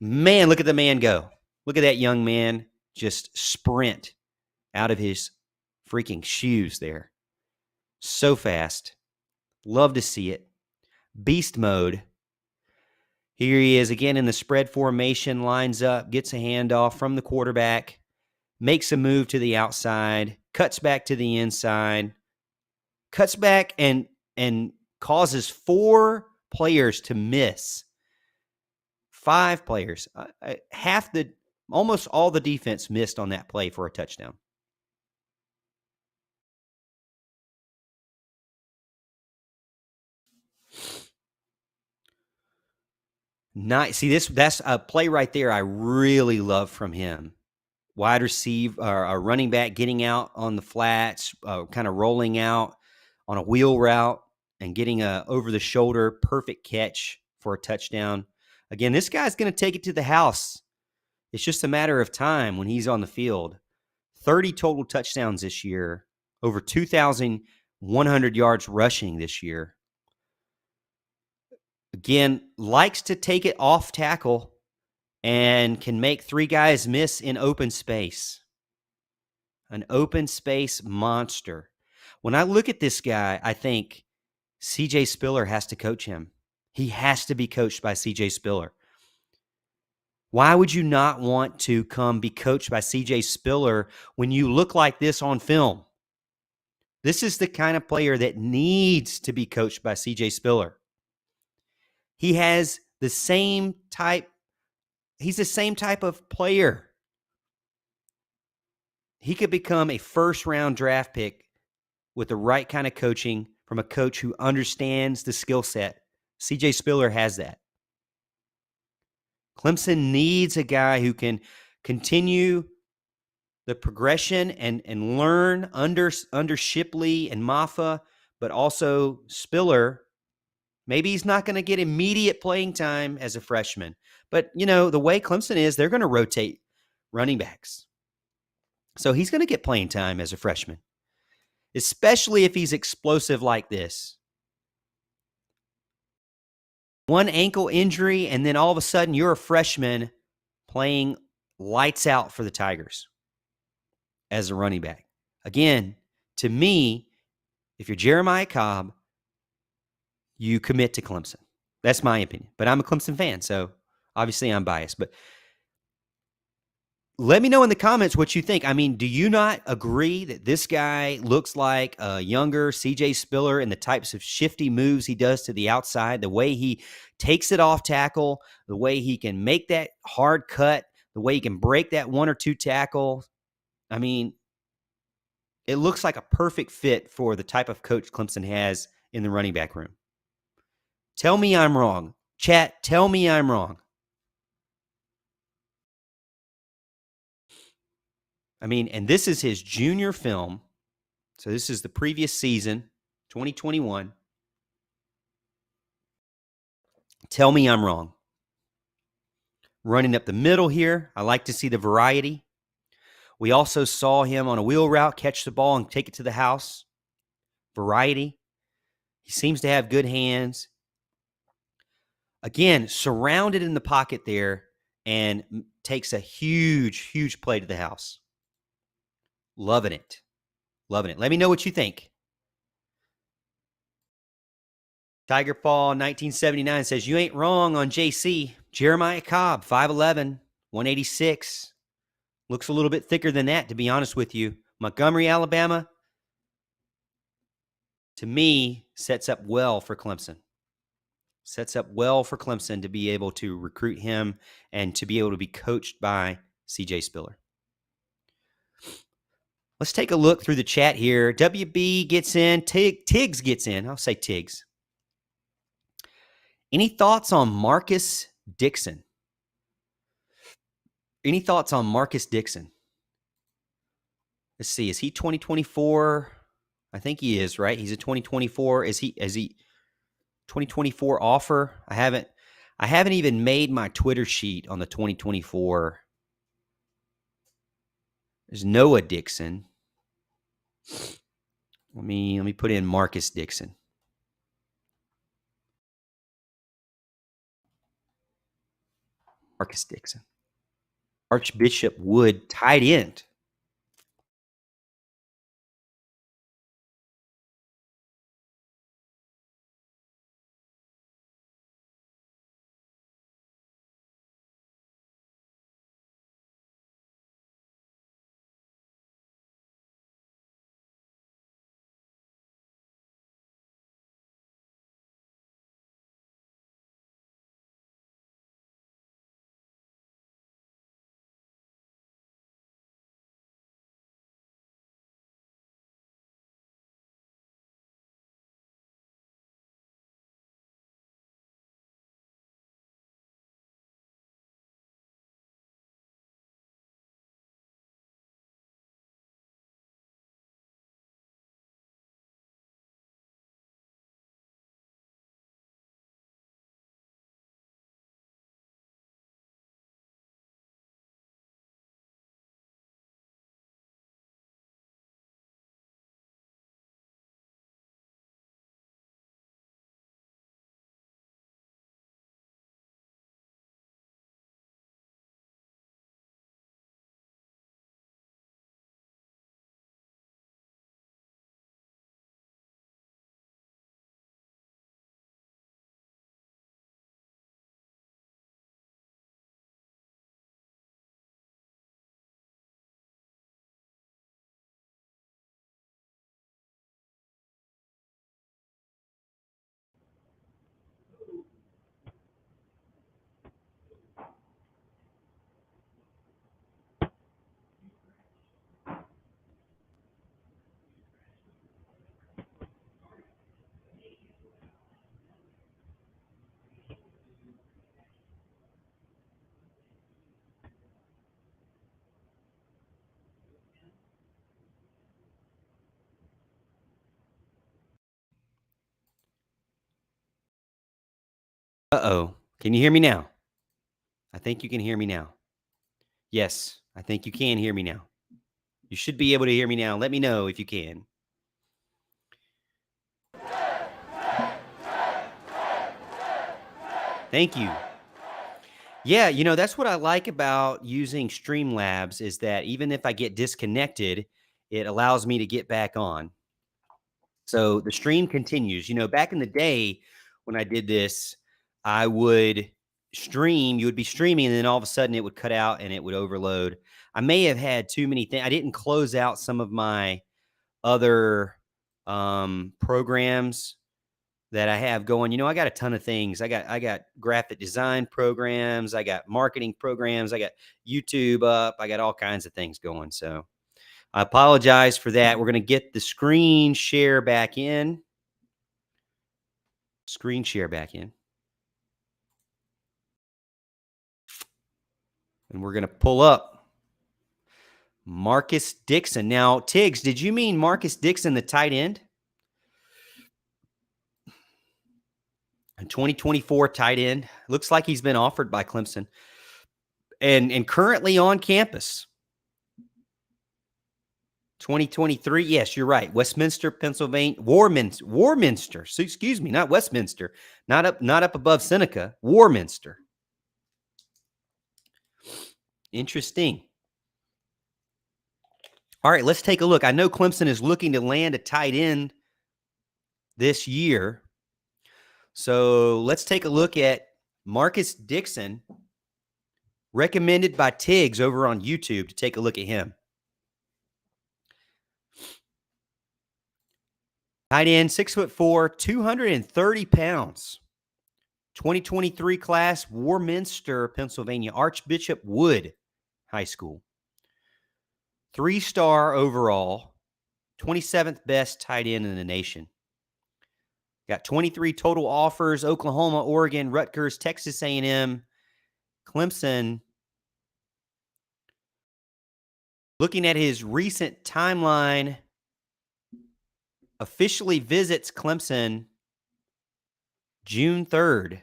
Man, look at the man go. Look at that young man just sprint out of his freaking shoes there. So fast. Love to see it. Beast mode. Here he is again in the spread formation, lines up, gets a handoff from the quarterback, makes a move to the outside, cuts back to the inside, cuts back and causes 4 players to miss. 5 players. Almost all the defense missed on that play for a touchdown. Nice. See, that's a play right there I really love from him. Wide receiver, a running back getting out on the flats, kind of rolling out on a wheel route and getting a over-the-shoulder perfect catch for a touchdown. Again, this guy's going to take it to the house. It's just a matter of time when he's on the field. 30 total touchdowns this year, over 2,100 yards rushing this year. Again, likes to take it off tackle and can make 3 guys miss in open space. An open space monster. When I look at this guy, I think C.J. Spiller has to coach him. He has to be coached by C.J. Spiller. Why would you not want to come be coached by C.J. Spiller when you look like this on film? This is the kind of player that needs to be coached by C.J. Spiller. He has the same type. He's the same type of player. He could become a first-round draft pick with the right kind of coaching from a coach who understands the skill set. C.J. Spiller has that. Clemson needs a guy who can continue the progression and learn under Shipley and Maffa, but also Spiller. Maybe he's not going to get immediate playing time as a freshman. But, the way Clemson is, they're going to rotate running backs. So he's going to get playing time as a freshman, especially if he's explosive like this. One ankle injury, and then all of a sudden you're a freshman playing lights out for the Tigers as a running back. Again, to me, if you're Jeremiah Cobb, you commit to Clemson. That's my opinion. But I'm a Clemson fan, so obviously I'm biased. But let me know in the comments what you think. I mean, do you not agree that this guy looks like a younger C.J. Spiller and the types of shifty moves he does to the outside, the way he takes it off tackle, the way he can make that hard cut, the way he can break that 1 or 2 tackle? I mean, it looks like a perfect fit for the type of coach Clemson has in the running back room. Tell me I'm wrong. Chat, tell me I'm wrong. I mean, and this is his junior film. So this is the previous season, 2021. Tell me I'm wrong. Running up the middle here. I like to see the variety. We also saw him on a wheel route, catch the ball and take it to the house. Variety. He seems to have good hands. Again, surrounded in the pocket there and takes a huge, huge play to the house. Loving it. Loving it. Let me know what you think. Tiger Paw 1979 says, you ain't wrong on JC. Jeremiah Cobb, 5'11", 186. Looks a little bit thicker than that, to be honest with you. Montgomery, Alabama, to me, sets up well for Clemson. Sets up well for Clemson to be able to recruit him and to be able to be coached by C.J. Spiller. Let's take a look through the chat here. WB gets in. Tiggs gets in. I'll say Tiggs. Any thoughts on Marcus Dixon? Any thoughts on Marcus Dixon? Let's see. Is he 2024? I think he is, right? He's a 2024. Is he 2024 offer? I haven't even made my Twitter sheet on the 2024. There's Noah Dixon. Let me put in Marcus Dixon. Marcus Dixon. Archbishop Wood, tight end. Uh-oh. Can you hear me now? I think you can hear me now. Yes, I think you can hear me now. You should be able to hear me now. Let me know if you can. Thank you. Yeah, that's what I like about using Streamlabs is that even if I get disconnected, it allows me to get back on. So the stream continues. Back in the day when I did this, I would stream, you would be streaming, and then all of a sudden it would cut out and it would overload. I may have had too many things. I didn't close out some of my other programs that I have going. I got a ton of things. I got graphic design programs, I got marketing programs, I got YouTube up, I got all kinds of things going. So I apologize for that. We're going to get the screen share back in. Screen share back in. And we're going to pull up Marcus Dixon. Now, Tiggs, did you mean Marcus Dixon, the tight end? A 2024 tight end. Looks like he's been offered by Clemson and currently on campus. 2023. Yes, you're right. Westminster, Pennsylvania. Warminster. So, excuse me, not Westminster. Not up above Seneca. Warminster. Interesting. All right, let's take a look. I know Clemson is looking to land a tight end this year. So let's take a look at Marcus Dixon, recommended by Tiggs over on YouTube, to take a look at him. Tight end, 6'4", 230 pounds. 2023 class, Warminster, Pennsylvania, Archbishop Wood High School. 3-star overall, 27th best tight end in the nation. Got 23 total offers: Oklahoma, Oregon, Rutgers, Texas A&M, Clemson. Looking at his recent timeline, officially visits Clemson June 3rd.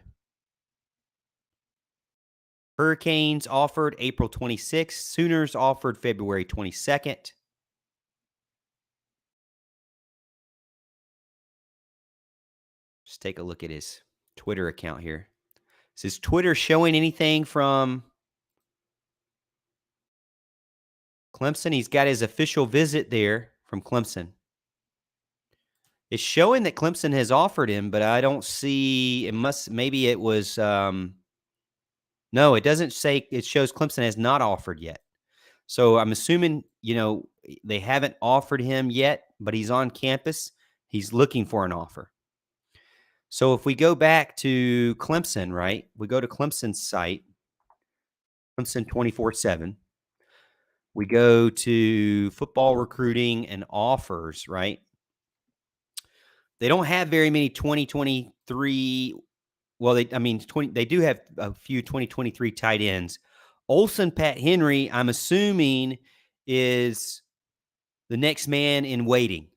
Hurricanes offered April 26th. Sooners offered February 22nd. Just take a look at his Twitter account here. Is his Twitter showing anything from Clemson? He's got his official visit there from Clemson. It's showing that Clemson has offered him, but I don't see, maybe it was, no, it doesn't say. It shows Clemson has not offered yet. So I'm assuming, they haven't offered him yet, but he's on campus. He's looking for an offer. So if we go back to Clemson, right? We go to Clemson's site, Clemson 24/7. We go to football recruiting and offers, right? They don't have very many 2023. Well, they do have a few 2023 tight ends. Olsen Pat Henry, I'm assuming, is the next man in waiting.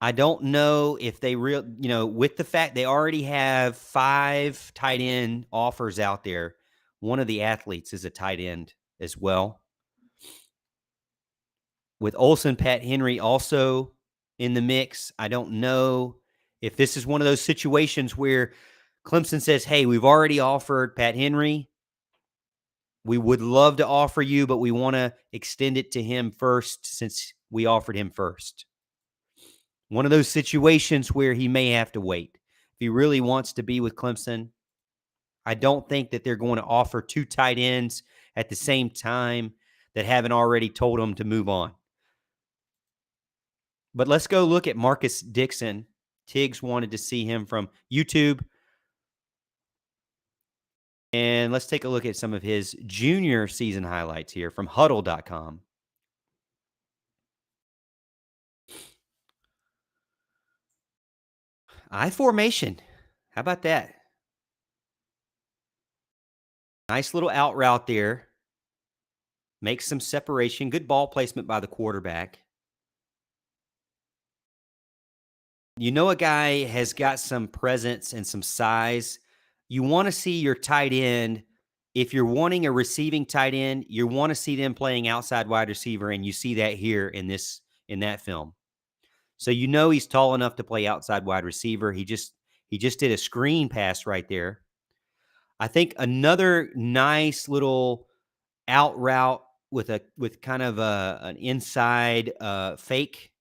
I don't know if they with the fact they already have 5 tight end offers out there. One of the athletes is a tight end as well. With Olsen Pat Henry also in the mix, I don't know if this is one of those situations where Clemson says, hey, we've already offered Pat Henry. We would love to offer you, but we want to extend it to him first since we offered him first. One of those situations where he may have to wait. If he really wants to be with Clemson, I don't think that they're going to offer 2 tight ends at the same time that haven't already told him to move on. But let's go look at Marcus Dixon. Tiggs wanted to see him from YouTube. And let's take a look at some of his junior season highlights here from huddle.com. I formation. How about that? Nice little out route there. Makes some separation. Good ball placement by the quarterback. You know a guy has got some presence and some size. You want to see your tight end. If you're wanting a receiving tight end, you want to see them playing outside wide receiver, and you see that here in that film. So you know he's tall enough to play outside wide receiver. He just did a screen pass right there. I think another nice little out route with kind of an inside fake.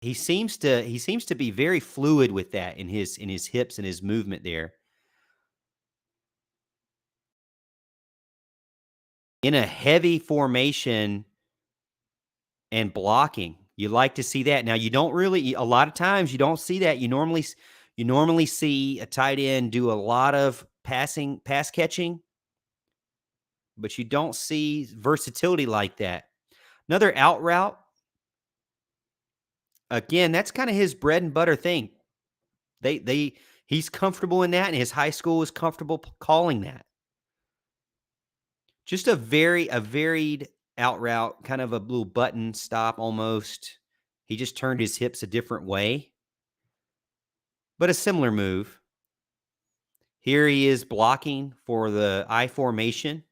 He seems to be very fluid with that in his hips and his movement there. In a heavy formation and blocking, you like to see that. Now you don't really a lot of times you don't see that. You normally see a tight end do a lot of pass catching, but you don't see versatility like that. Another out route. Again, that's kind of his bread and butter thing. He's comfortable in that, and his high school is comfortable calling that. Just a varied out route, kind of a little button stop almost. He just turned his hips a different way, but a similar move. Here he is blocking for the I formation.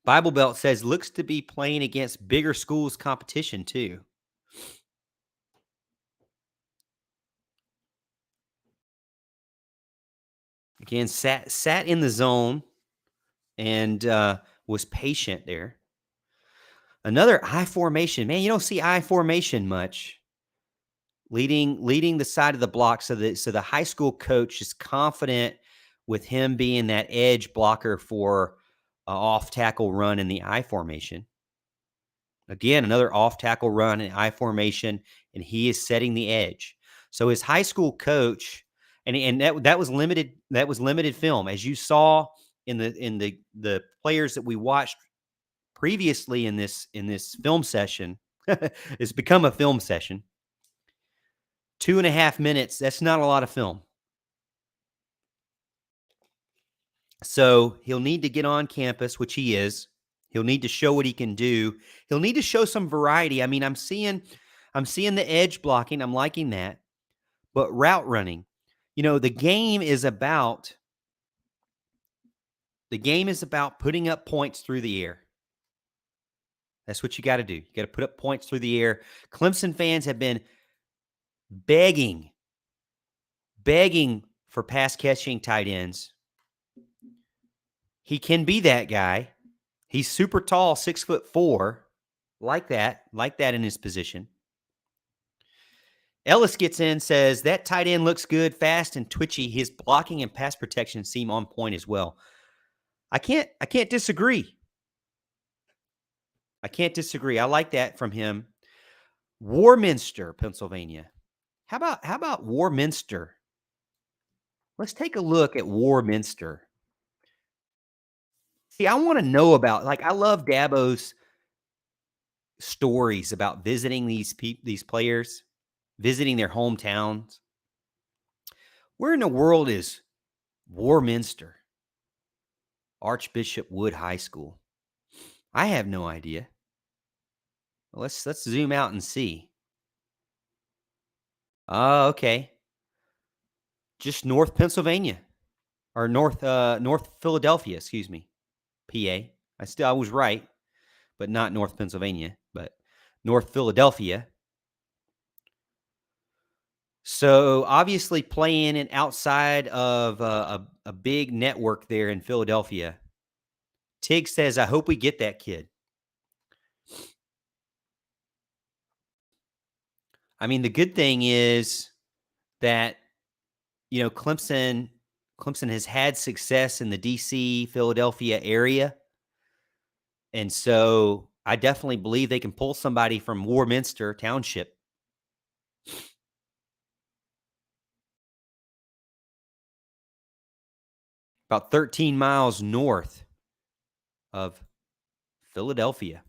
Bible Belt says looks to be playing against bigger schools competition too. Again, sat in the zone and was patient there. Another I formation. Man, you don't see I formation much. Leading the side of the block, so the high school coach is confident with him being that edge blocker for an off tackle run in the I formation. Again, another off tackle run in I formation, and he is setting the edge. So his high school coach, and that was limited. That was limited film, as you saw in the players that we watched previously in this film session. It's become a film session. 2.5 minutes. That's not a lot of film. So he'll need to get on campus, which he is. He'll need to show what he can do. He'll need to show some variety. I mean, I'm seeing the edge blocking. I'm liking that. But route running, the game is about putting up points through the air. That's what you got to do. You got to put up points through the air. Clemson fans have been begging for pass catching tight ends. He can be that guy. He's super tall, 6'4", like that in his position. Ellis gets in, says that tight end looks good, fast and twitchy. His blocking and pass protection seem on point as well. I can't disagree. I like that from him. Warminster, Pennsylvania. How about Warminster? Let's take a look at Warminster. See, I want to know about, I love Dabo's stories about visiting these players, visiting their hometowns. Where in the world is Warminster? Archbishop Wood High School. I have no idea. Let's zoom out and see. Oh, okay. Just North Pennsylvania, or North Philadelphia, excuse me. PA. I was right, but not North Pennsylvania, but North Philadelphia. So obviously playing it outside of a big network there in Philadelphia. Tig says, I hope we get that kid. I mean, the good thing is that, Clemson has had success in the DC, Philadelphia area. And so I definitely believe they can pull somebody from Warminster Township. About 13 miles north of Philadelphia.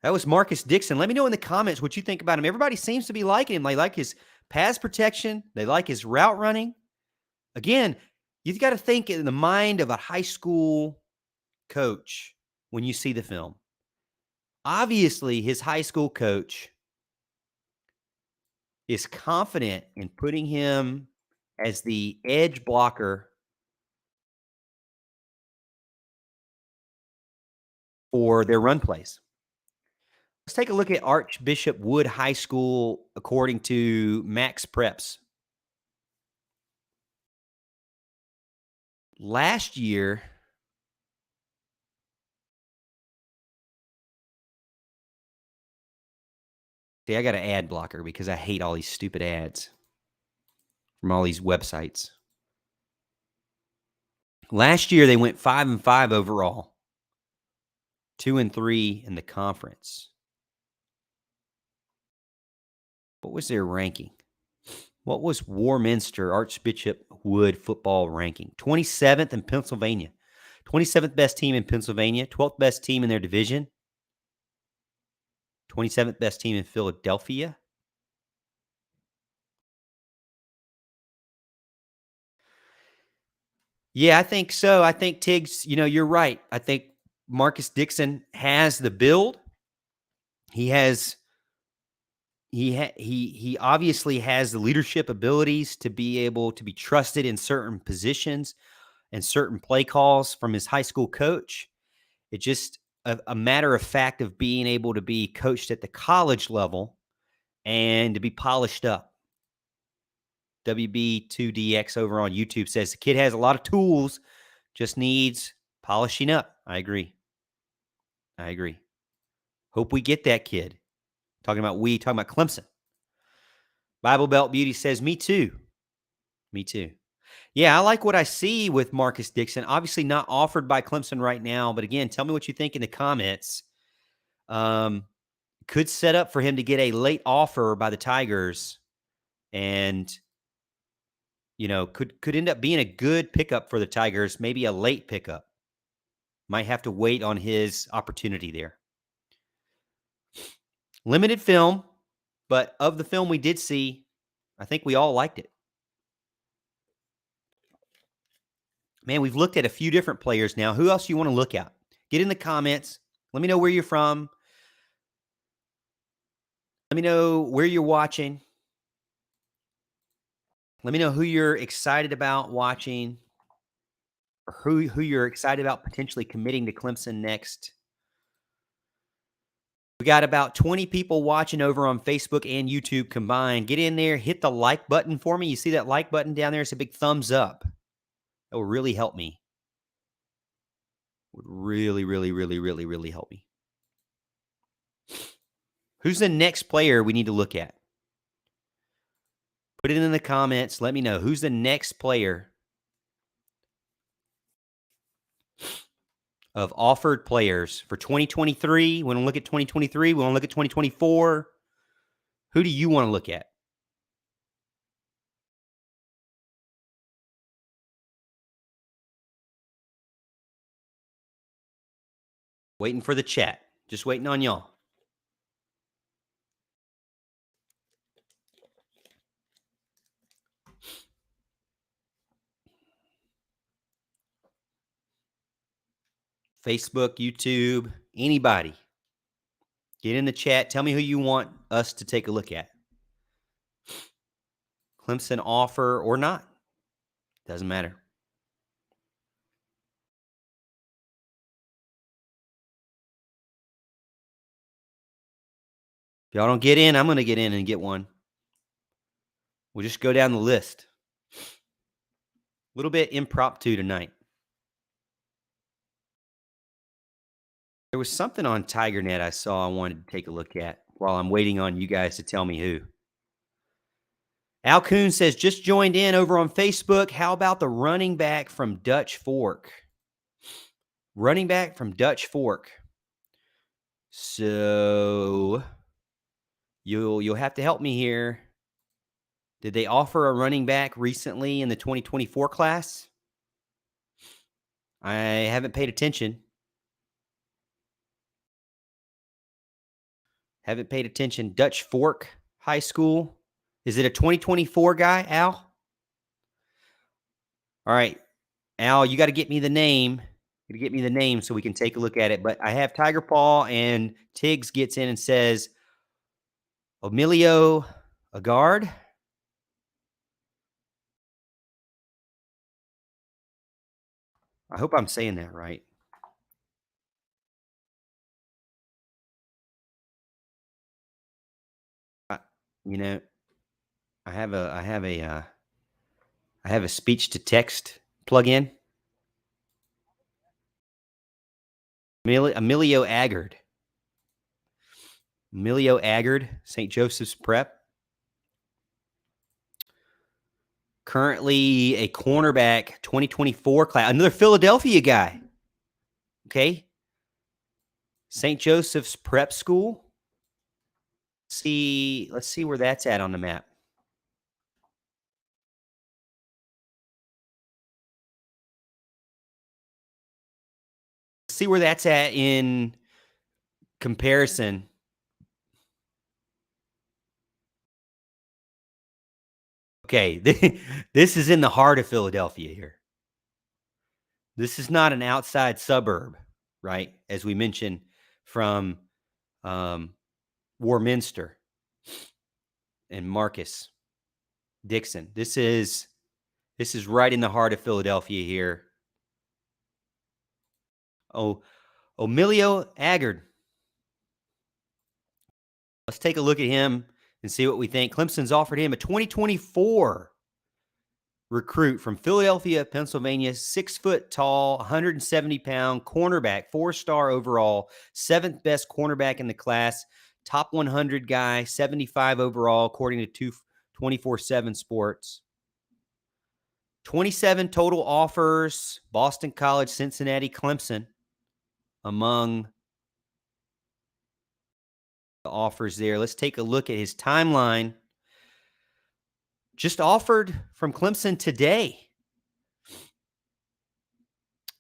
That was Marcus Dixon. Let me know in the comments what you think about him. Everybody seems to be liking him. They like his pass protection. They like his route running. Again, you've got to think in the mind of a high school coach when you see the film. Obviously, his high school coach is confident in putting him as the edge blocker for their run plays. Let's take a look at Archbishop Wood High School according to Max Preps. Last year, see, I got an ad blocker because I hate all these stupid ads from all these websites. Last year, they went 5-5 overall, 2-3 in the conference. What was their ranking? What was Warminster Archbishop Wood football ranking? 27th in Pennsylvania. 27th best team in Pennsylvania. 12th best team in their division. 27th best team in Philadelphia. Yeah, I think so. I think Tiggs, you're right. I think Marcus Dixon has the build. He obviously has the leadership abilities to be able to be trusted in certain positions and certain play calls from his high school coach. It's just a matter of fact of being able to be coached at the college level and to be polished up. WB2DX over on YouTube says the kid has a lot of tools, just needs polishing up. I agree. Hope we get that kid. Talking about Clemson. Bible Belt Beauty says, me too. Yeah, I like what I see with Marcus Dixon. Obviously not offered by Clemson right now, but again, tell me what you think in the comments. Could set up for him to get a late offer by the Tigers and, could end up being a good pickup for the Tigers, maybe a late pickup. Might have to wait on his opportunity there. Limited film, but of the film we did see, I think we all liked it. Man, we've looked at a few different players now. Who else do you want to look at? Get in the comments. Let me know where you're from. Let me know where you're watching. Let me know who you're excited about watching or who you're excited about potentially committing to Clemson next. We got about 20 people watching over on Facebook and YouTube combined. Get in there, hit the like button for me. You see that like button down there? It's a big thumbs up. That will really help me. Would really, really, really, really, really help me. Who's the next player we need to look at? Put it in the comments. Let me know. Who's the next player of offered players for 2023? We want to look at 2023. We want to look at 2024. Who do you want to look at? Waiting for the chat. Just waiting on y'all. Facebook, YouTube, anybody. Get in the chat. Tell me who you want us to take a look at. Clemson offer or not. Doesn't matter. If y'all don't get in, I'm going to get in and get one. We'll just go down the list. A little bit impromptu tonight. There was something on TigerNet I saw I wanted to take a look at while I'm waiting on you guys to tell me who. Al Coon says, just joined in over on Facebook. How about the running back from Dutch Fork? Running back from Dutch Fork. So you'll have to help me here. Did they offer a running back recently in the 2024 class? I haven't paid attention. Dutch Fork High School. Is it a 2024 guy, Al? All right. Al, you got to get me the name. to get me the name so we can take a look at it. But I have Tiger Paw, and Tiggs gets in and says, Emilio Agard. I hope I'm saying that right. You know, I have a speech to text plug-in. Emilio Agard. Emilio Agard, St. Joseph's Prep. Currently a cornerback, 2024 class. Another Philadelphia guy. Okay. St. Joseph's Prep School. Let's see where that's at on the map. Let's see where that's at in comparison. Okay, this is in the heart of Philadelphia here. This is not an outside suburb, right? As we mentioned from Warminster and Marcus, Dixon. This is right in the heart of Philadelphia here. Oh, Emilio Agard. Let's take a look at him and see what we think. Clemson's offered him a 2024 recruit from Philadelphia, Pennsylvania, 6 foot tall, 170-pound cornerback, 4-star overall, 7th best cornerback in the class, top 100 guy, 75 overall, according to 24/7 Sports. 27 total offers, Boston College, Cincinnati, Clemson, among the offers there. Let's take a look at his timeline. Just offered from Clemson today.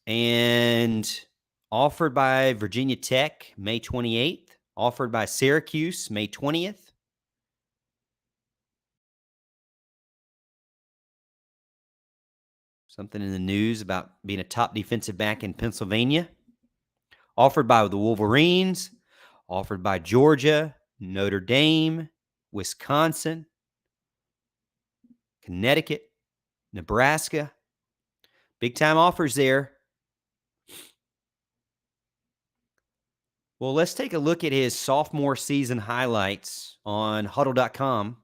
And offered by Virginia Tech, May 28th. Offered by Syracuse, May 20th. Something in the news about being a top defensive back in Pennsylvania. Offered by the Wolverines. Offered by Georgia, Notre Dame, Wisconsin, Connecticut, Nebraska. Big time offers there. Well, let's take a look at his sophomore season highlights on huddle.com.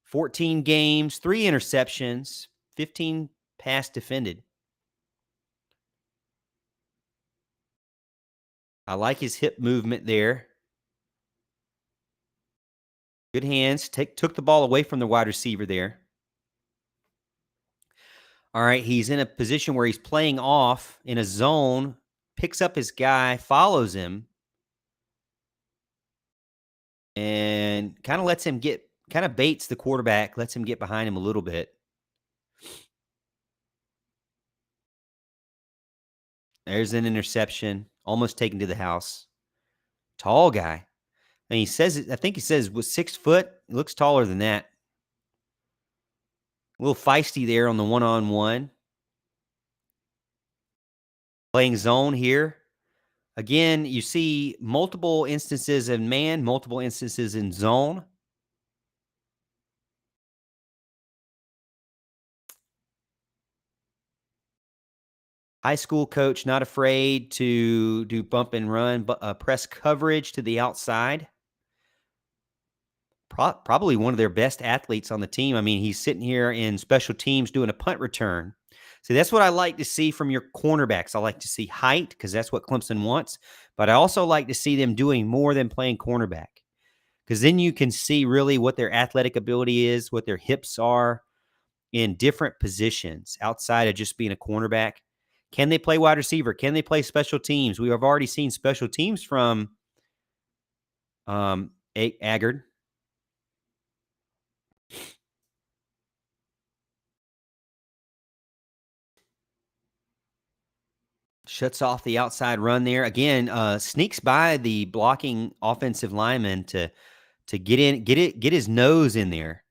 14 games, 3 interceptions, 15 pass defended. I like his hip movement there. Good hands. Took the ball away from the wide receiver there. All right, he's in a position where he's playing off in a zone, picks up his guy, follows him, and kind of lets him baits the quarterback, lets him get behind him a little bit. There's an interception, almost taken to the house. Tall guy. And I think he says was 6 foot. He looks taller than that. A little feisty there on the one-on-one. Playing zone here. Again, you see multiple instances in man, multiple instances in zone. High school coach, not afraid to do bump and run, but press coverage to the outside. Probably one of their best athletes on the team. I mean, he's sitting here in special teams doing a punt return. So that's what I like to see from your cornerbacks. I like to see height because that's what Clemson wants. But I also like to see them doing more than playing cornerback because then you can see really what their athletic ability is, what their hips are in different positions outside of just being a cornerback. Can they play wide receiver? Can they play special teams? We have already seen special teams from Agard. Shuts off the outside run there. Again, sneaks by the blocking offensive lineman to get his nose in there.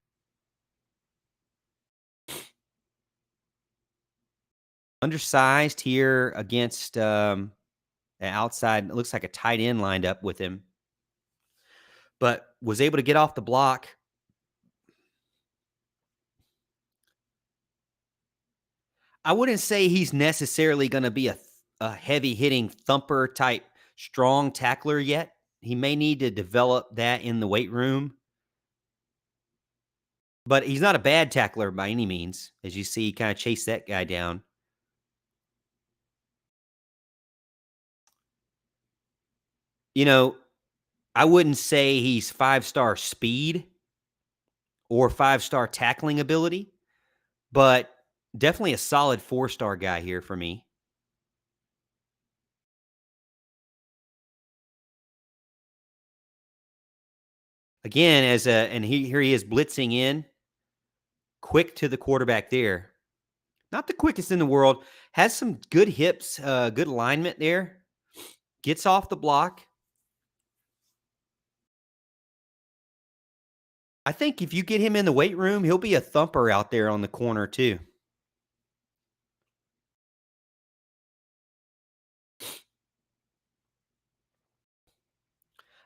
Undersized here against an outside. It looks like a tight end lined up with him, but was able to get off the block. I wouldn't say he's necessarily going to be a heavy hitting thumper type strong tackler yet. He may need to develop that in the weight room. But he's not a bad tackler by any means. As you see, he kind of chased that guy down. You know, I wouldn't say he's 5-star speed or 5-star tackling ability, but definitely a solid 4-star guy here for me. Again, here he is blitzing in, quick to the quarterback there. Not the quickest in the world. Has some good hips, good alignment there. Gets off the block. I think if you get him in the weight room, he'll be a thumper out there on the corner too.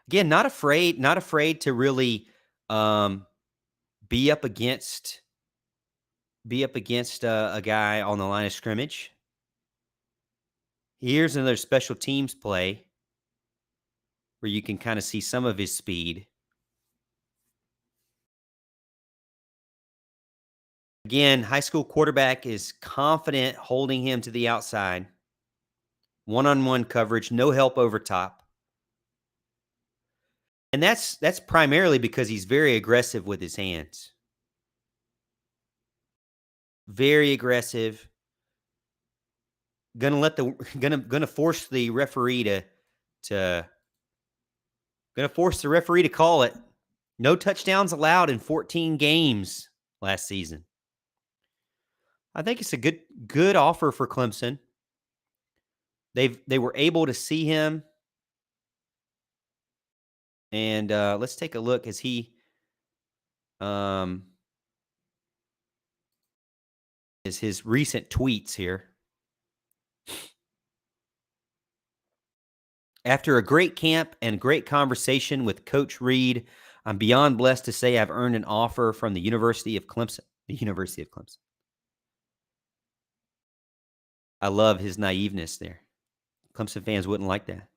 Again, not afraid to really be up against a guy on the line of scrimmage. Here's another special teams play where you can kind of see some of his speed. Again, high school quarterback is confident holding him to the outside. One-on-one coverage, no help over top. And that's primarily because he's very aggressive with his hands. Very aggressive. Gonna force the referee to call it. No touchdowns allowed in 14 games last season. I think it's a good offer for Clemson. They were able to see him. And let's take a look as he is his recent tweets here. After a great camp and great conversation with Coach Reed, I'm beyond blessed to say I've earned an offer from the University of Clemson. The University of Clemson. I love his naiveness there. Clemson fans wouldn't like that.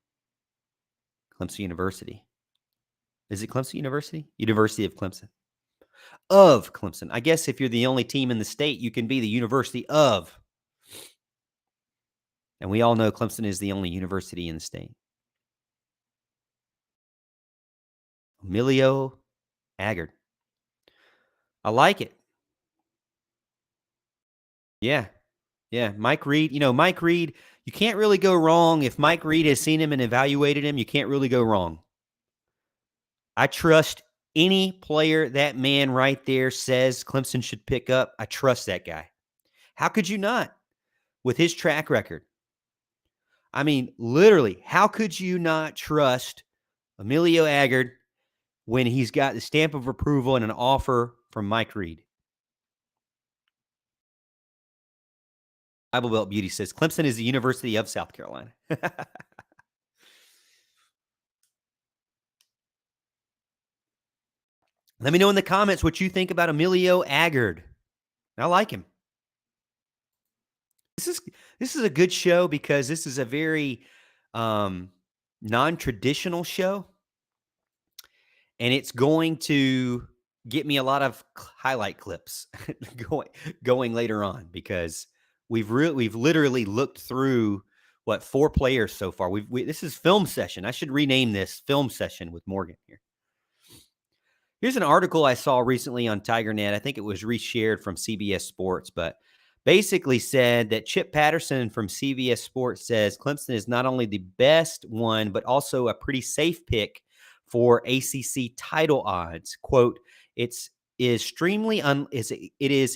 Clemson University. Is it Clemson University? University of Clemson. Of Clemson. I guess if you're the only team in the state, you can be the University of. And we all know Clemson is the only university in the state. Emilio Agard. I like it. Yeah. Yeah. Mike Reed. Mike Reed, you can't really go wrong. If Mike Reed has seen him and evaluated him, you can't really go wrong. I trust any player that man right there says Clemson should pick up. I trust that guy. How could you not? With his track record. I mean, literally, how could you not trust Emilio Agard when he's got the stamp of approval and an offer from Mike Reed? Bible Belt Beauty says Clemson is the University of South Carolina. Let me know in the comments what you think about Emilio Agard. I like him. This is a good show because this is a very non-traditional show, and it's going to get me a lot of highlight clips going later on because we've literally looked through 4 players so far. This is film session. I should rename this film session with Morgan here. Here's an article I saw recently on TigerNet. I think it was reshared from CBS Sports, but basically said that Chip Patterson from CBS Sports says Clemson is not only the best one, but also a pretty safe pick for ACC title odds. Quote, it is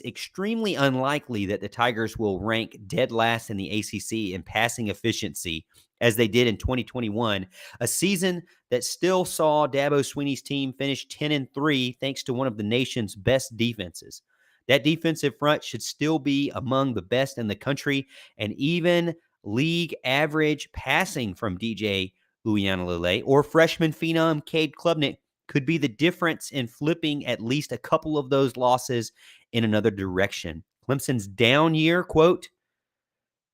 extremely unlikely that the Tigers will rank dead last in the ACC in passing efficiency as they did in 2021, a season that still saw Dabo Swinney's team finish 10-3 thanks to one of the nation's best defenses. That defensive front should still be among the best in the country, and even league average passing from DJ Uiagalelei or freshman phenom Cade Klubnik could be the difference in flipping at least a couple of those losses in another direction. Clemson's down year, quote,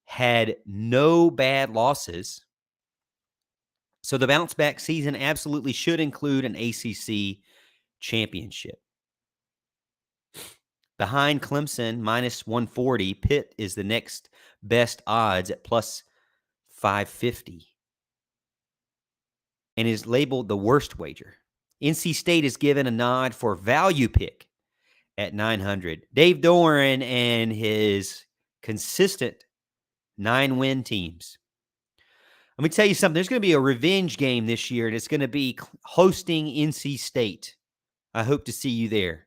had no bad losses. So the bounce back season absolutely should include an ACC championship. Behind Clemson, minus 140, Pitt is the next best odds at plus 550 and is labeled the worst wager. NC State is given a nod for value pick at 900. Dave Doran and his consistent 9-win teams. Let me tell you something. There's going to be a revenge game this year, and it's going to be hosting NC State. I hope to see you there.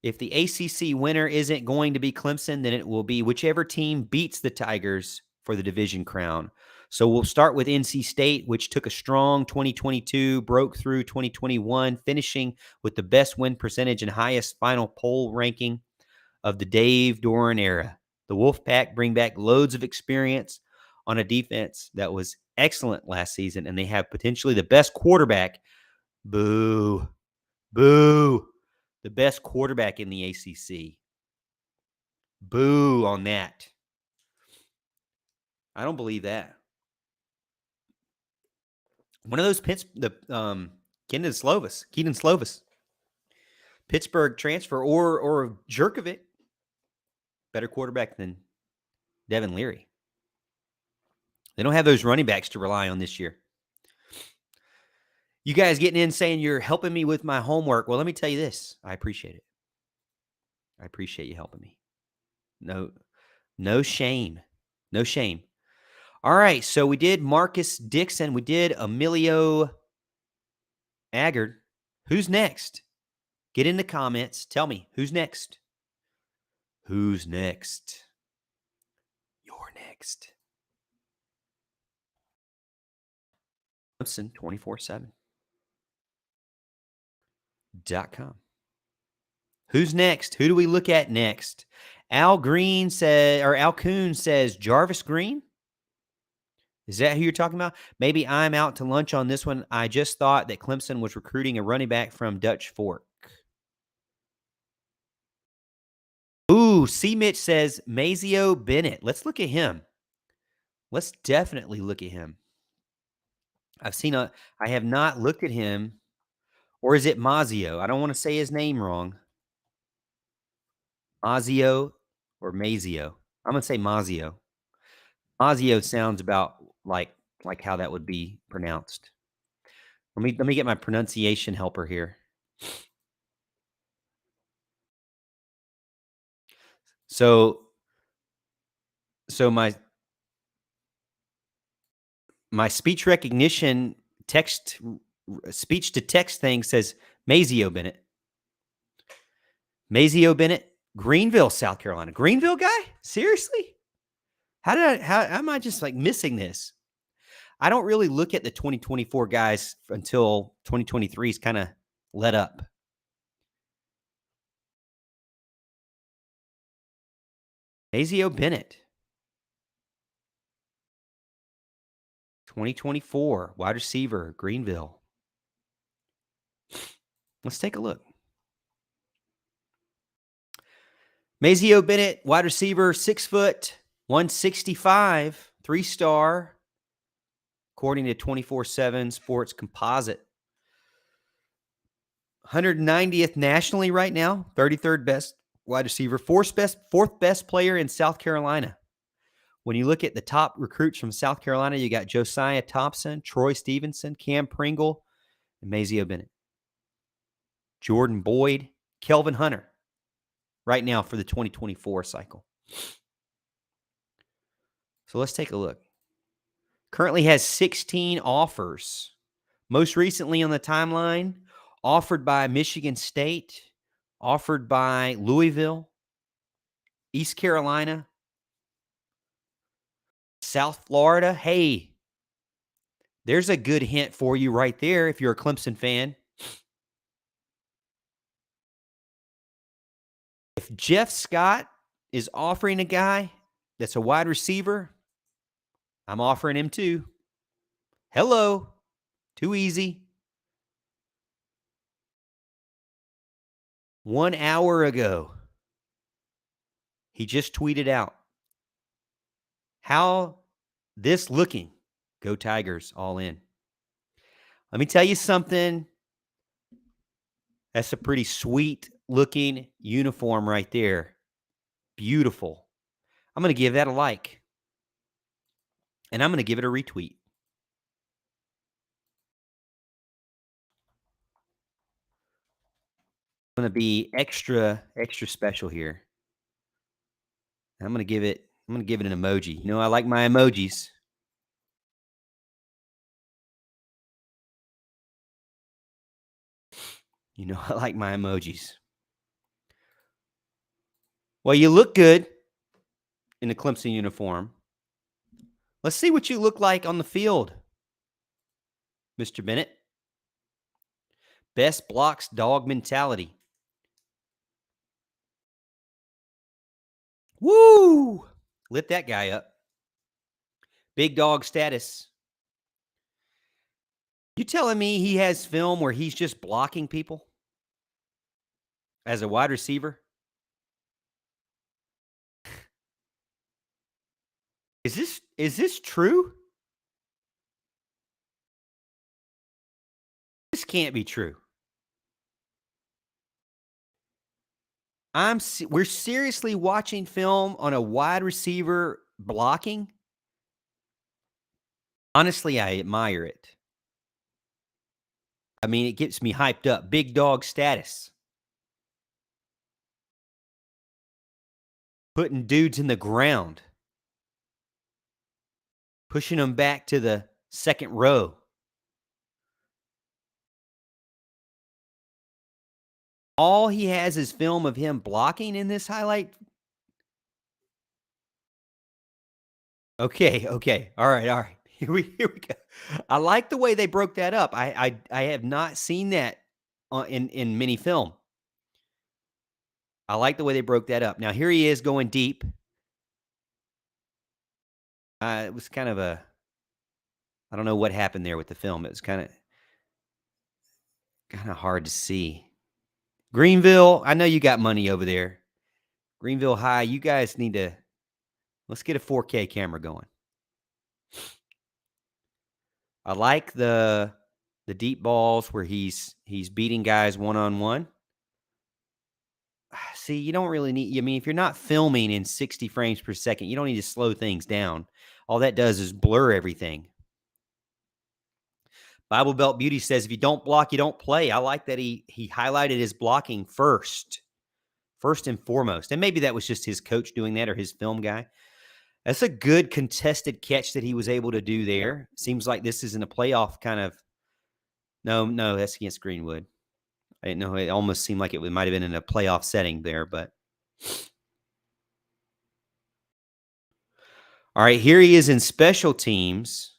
If the ACC winner isn't going to be Clemson, then it will be whichever team beats the Tigers for the division crown. So we'll start with NC State, which took a strong 2022, broke through 2021, finishing with the best win percentage and highest final poll ranking of the Dave Doran era. The Wolfpack bring back loads of experience on a defense that was excellent last season, and they have potentially the best quarterback. Boo. Boo. The best quarterback in the ACC. Boo on that. I don't believe that. One of those Keaton Slovis, Pittsburgh transfer, or Jerkovic, better quarterback than Devin Leary. They don't have those running backs to rely on this year. You guys getting in saying you're helping me with my homework. Well, let me tell you this. I appreciate it. I appreciate you helping me. No shame. No shame. All right, so we did Marcus Dixon. We did Emilio Agard. Who's next? Get in the comments. Tell me, who's next? Who's next? You're next. Clemson 247.com. Who's next? Who do we look at next? Al Coon says Jarvis Green. Is that who you're talking about? Maybe I'm out to lunch on this one. I just thought that Clemson was recruiting a running back from Dutch Fork. Ooh, C. Mitch says Mazio Bennett. Let's look at him. Let's definitely look at him. I have not looked at him. Or is it Mazio? I don't want to say his name wrong. Mazio or Mazio? I'm going to say Mazio. Mazio sounds about like how that would be pronounced. Let me get my pronunciation helper here. So my speech recognition speech to text thing says Mazio Bennett. Mazio Bennett, Greenville, South Carolina. Greenville guy? Seriously? How am I just like missing this? I don't really look at the 2024 guys until 2023 is kind of let up. Mazio Bennett. 2024, wide receiver, Greenville. Let's take a look. Mazio Bennett, wide receiver, 6 foot, 165, 3-star, according to 24/7 Sports Composite. 190th nationally right now, 33rd best wide receiver, fourth best player in South Carolina. When you look at the top recruits from South Carolina, you got Josiah Thompson, Troy Stevenson, Cam Pringle, and Mazio Bennett. Jordan Boyd, Kelvin Hunter, right now for the 2024 cycle. So let's take a look. Currently has 16 offers. Most recently on the timeline, offered by Michigan State, offered by Louisville, East Carolina, South Florida. Hey, there's a good hint for you right there if you're a Clemson fan. If Jeff Scott is offering a guy that's a wide receiver, I'm offering him too. Hello. Too easy. 1 hour ago, he just tweeted out, how this looking? Go Tigers, all in. Let me tell you something. That's a pretty sweet looking uniform right there. Beautiful. I'm going to give that a like. And I'm going to give it a retweet. I'm going to be extra special here. I'm going to give it an emoji. You know, I like my emojis. You know, I like my emojis. Well, you look good in the Clemson uniform. Let's see what you look like on the field, Mr. Bennett. Best blocks, dog mentality. Woo! Lift that guy up. Big dog status. You telling me he has film where he's just blocking people as a wide receiver? Is this true? This can't be true. We're seriously watching film on a wide receiver blocking? Honestly, I admire it. I mean, it gets me hyped up. Big dog status. Putting dudes in the ground. Pushing them back to the second row. All he has is film of him blocking in this highlight. Okay. All right. Here we go. I like the way they broke that up. I have not seen that in many film. I like the way they broke that up. Now here he is going deep. It was kind of I don't know what happened there with the film. It was kind of hard to see. Greenville, I know you got money over there. Greenville High, you guys need to, let's get a 4K camera going. I like the deep balls where he's beating guys one-on-one. See, you don't really need, I mean, if you're not filming in 60 frames per second, you don't need to slow things down. All that does is blur everything. Bible Belt Beauty says, if you don't block, you don't play. I like that he highlighted his blocking first and foremost. And maybe that was just his coach doing that or his film guy. That's a good contested catch that he was able to do there. Seems like this is in a playoff kind of. No, that's against Greenwood. I didn't know. It almost seemed like it might have been in a playoff setting there, but. All right, here he is in special teams.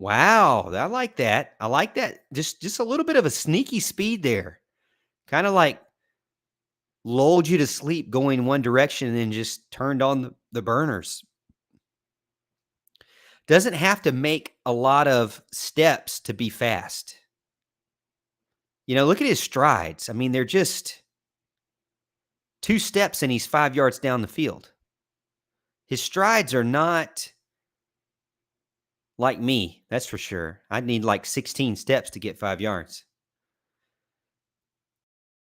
Wow, I like that. I like that. Just a little bit of a sneaky speed there. Kind of like lulled you to sleep going one direction and then just turned on the burners. Doesn't have to make a lot of steps to be fast. You know, look at his strides. I mean, they're just 2 steps and he's 5 yards down the field. His strides are not like me, that's for sure. I'd need like 16 steps to get 5 yards.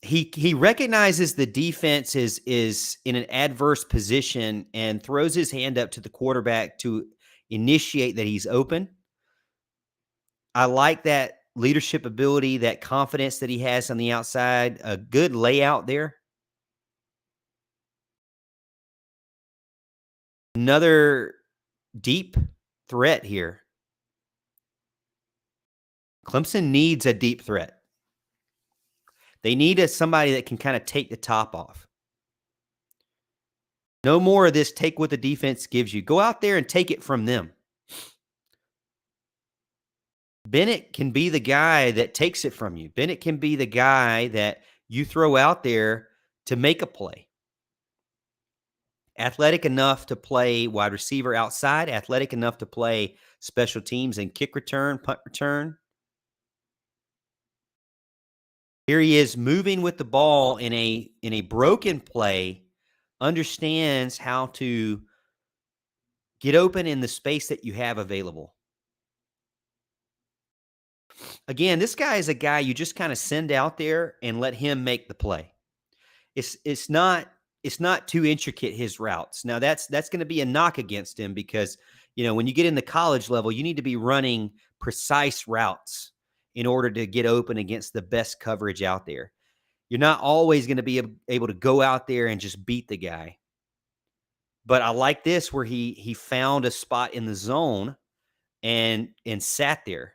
He recognizes the defense is in an adverse position and throws his hand up to the quarterback to initiate that he's open. I like that leadership ability, that confidence that he has on the outside, a good layout there. Another deep threat here. Clemson needs a deep threat. They need somebody that can kind of take the top off. No more of this take what the defense gives you. Go out there and take it from them. Bennett can be the guy that takes it from you. Bennett can be the guy that you throw out there to make a play. Athletic enough to play wide receiver outside, athletic enough to play special teams and kick return, punt return. Here he is moving with the ball in a broken play, understands how to get open in the space that you have available. Again, this guy is a guy you just kind of send out there and let him make the play. It's not too intricate, his routes. Now that's going to be a knock against him because, when you get in the college level, you need to be running precise routes in order to get open against the best coverage out there. You're not always going to be able to go out there and just beat the guy. But I like this where he found a spot in the zone and sat there.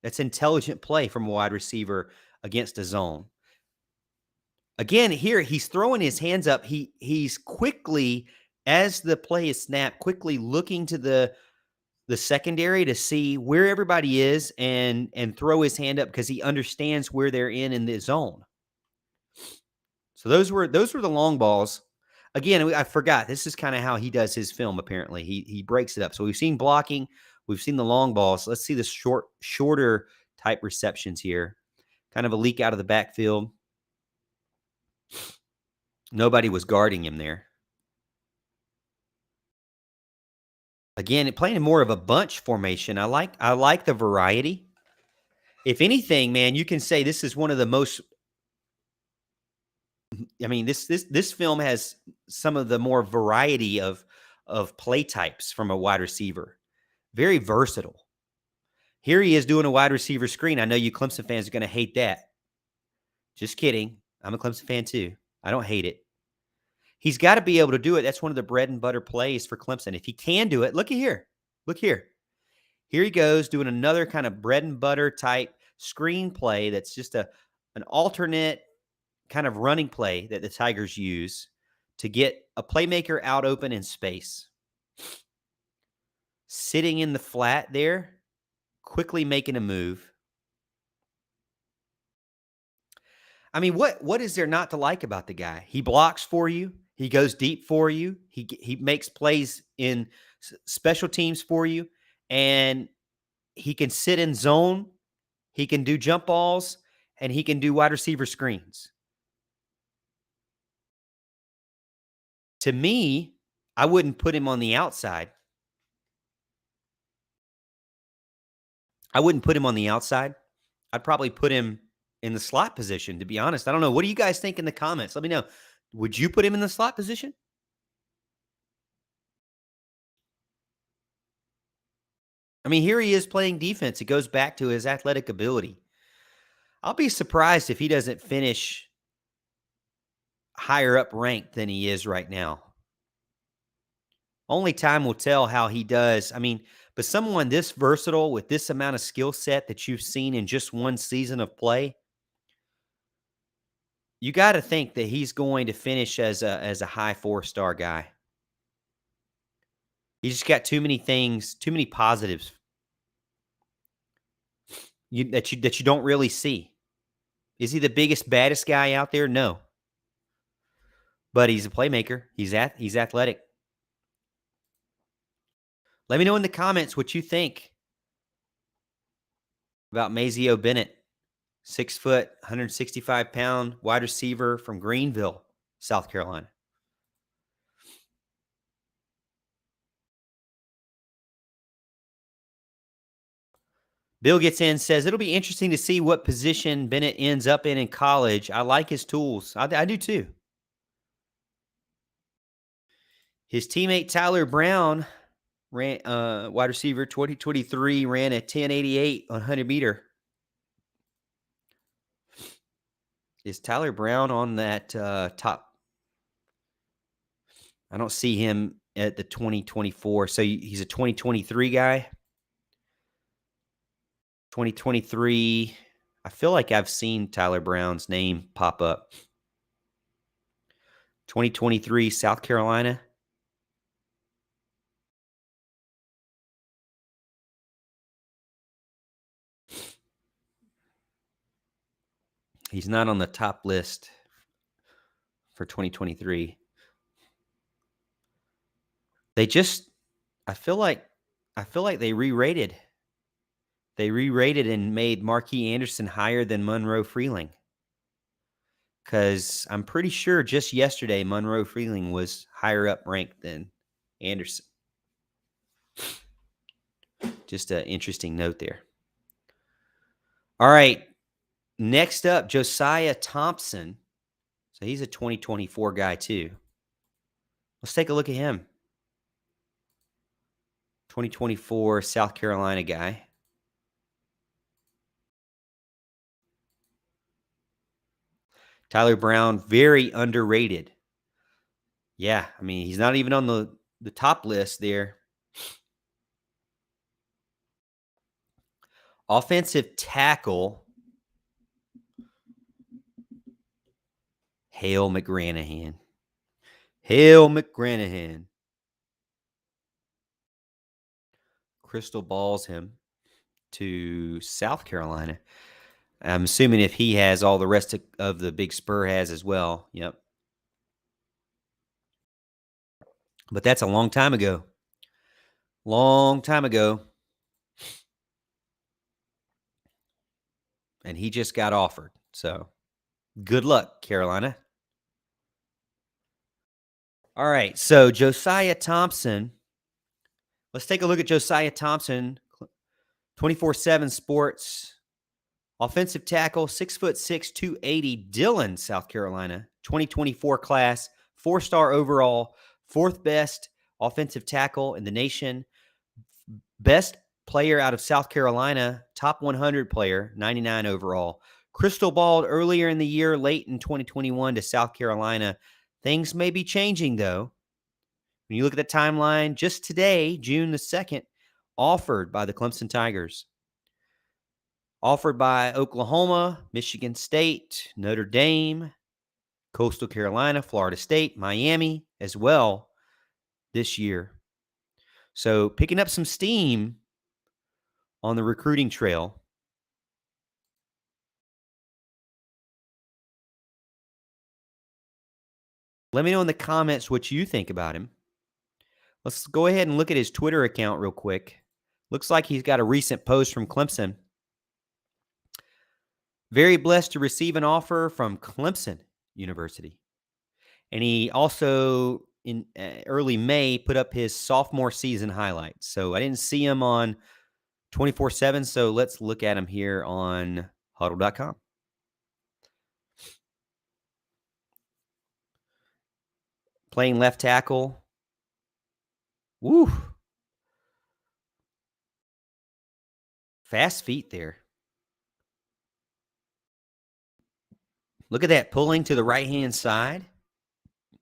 That's intelligent play from a wide receiver against a zone. Again, here he's throwing his hands up. He's quickly, as the play is snapped, quickly looking to the secondary to see where everybody is and throw his hand up because he understands where they're in the zone. So those were the long balls. Again, I forgot. This is kind of how he does his film, apparently. He breaks it up. So we've seen blocking. We've seen the long balls. Let's see the shorter type receptions here. Kind of a leak out of the backfield. Nobody was guarding him there. Again, playing more of a bunch formation. I like the variety. If anything, man, you can say this is one of the most. I mean, this film has some of the more variety of play types from a wide receiver. Very versatile. Here he is doing a wide receiver screen. I know you Clemson fans are going to hate that. Just kidding. I'm a Clemson fan too. I don't hate it. He's got to be able to do it. That's one of the bread and butter plays for Clemson. If he can do it, look at here. Look here. Here he goes doing another kind of bread and butter type screen play that's just an alternate kind of running play that the Tigers use to get a playmaker out open in space. Sitting in the flat there, quickly making a move. I mean, what is there not to like about the guy? He blocks for you. He goes deep for you. He makes plays in special teams for you. And he can sit in zone. He can do jump balls. And he can do wide receiver screens. To me, I wouldn't put him on the outside. I'd probably put him in the slot position, to be honest. I don't know. What do you guys think in the comments? Let me know. Would you put him in the slot position? I mean, here he is playing defense. It goes back to his athletic ability. I'll be surprised if he doesn't finish higher up ranked than he is right now. Only time will tell how he does. I mean, but someone this versatile with this amount of skill set that you've seen in just one season of play, you got to think that he's going to finish as a high 4-star guy. He's just got too many things, too many positives that you don't really see. Is he the biggest, baddest guy out there? No. But he's a playmaker. He's athletic. Let me know in the comments what you think about Mazeo Bennett, 6 foot, 165-pound wide receiver from Greenville, South Carolina. Bill gets in, says, it'll be interesting to see what position Bennett ends up in college. I like his tools. I do too. His teammate Tyler Brown, ran wide receiver 2023, ran a 10.88 on 100-meter. Is Tyler Brown on that top? I don't see him at the 2024. So he's a 2023 guy. 2023. I feel like I've seen Tyler Brown's name pop up. 2023 South Carolina. He's not on the top list for 2023. I feel like they re-rated. They re-rated and made Marquis Anderson higher than Monroe Freeling. Because I'm pretty sure just yesterday Monroe Freeling was higher up ranked than Anderson. Just an interesting note there. All right. Next up, Josiah Thompson. So he's a 2024 guy too. Let's take a look at him. 2024 South Carolina guy. Tyler Brown, very underrated. Yeah, I mean, he's not even on the top list there. Offensive tackle, Hale McGranahan. Hale McGranahan. Crystal balls him to South Carolina. I'm assuming if he has, all the rest of the Big Spur has as well. Yep. But that's a long time ago. Long time ago. And he just got offered. So good luck, Carolina. All right. So Josiah Thompson. Let's take a look at Josiah Thompson. 24/7 Sports. Offensive tackle, 6'6", 280, Dillon, South Carolina. 2024 class, 4-star overall, 4th best offensive tackle in the nation. Best player out of South Carolina, top 100 player, 99 overall. Crystal balled earlier in the year, late in 2021 to South Carolina. Things may be changing, though. When you look at the timeline, just today, June the 2nd, offered by the Clemson Tigers. Offered by Oklahoma, Michigan State, Notre Dame, Coastal Carolina, Florida State, Miami as well this year. So picking up some steam on the recruiting trail. Let me know in the comments what you think about him. Let's go ahead and look at his Twitter account real quick. Looks like he's got a recent post from Clemson. Very blessed to receive an offer from Clemson University. And he also, in early May, put up his sophomore season highlights. So I didn't see him on 24/7, so let's look at him here on huddle.com. Playing left tackle. Woo. Fast feet there. Look at that, pulling to the right-hand side.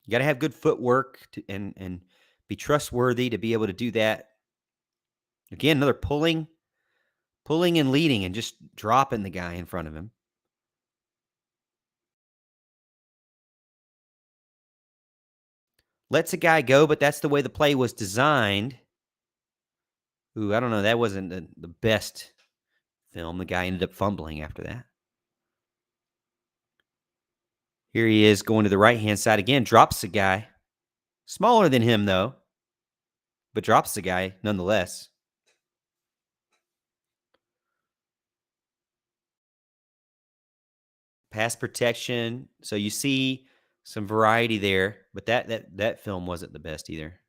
You got to have good footwork and be trustworthy to be able to do that. Again, another pulling and leading and just dropping the guy in front of him. Lets a guy go, but that's the way the play was designed. Ooh, I don't know. That wasn't the best film. The guy ended up fumbling after that. Here he is going to the right-hand side again. Drops the guy. Smaller than him, though. But drops the guy nonetheless. Pass protection. So you see some variety there. But that film wasn't the best either.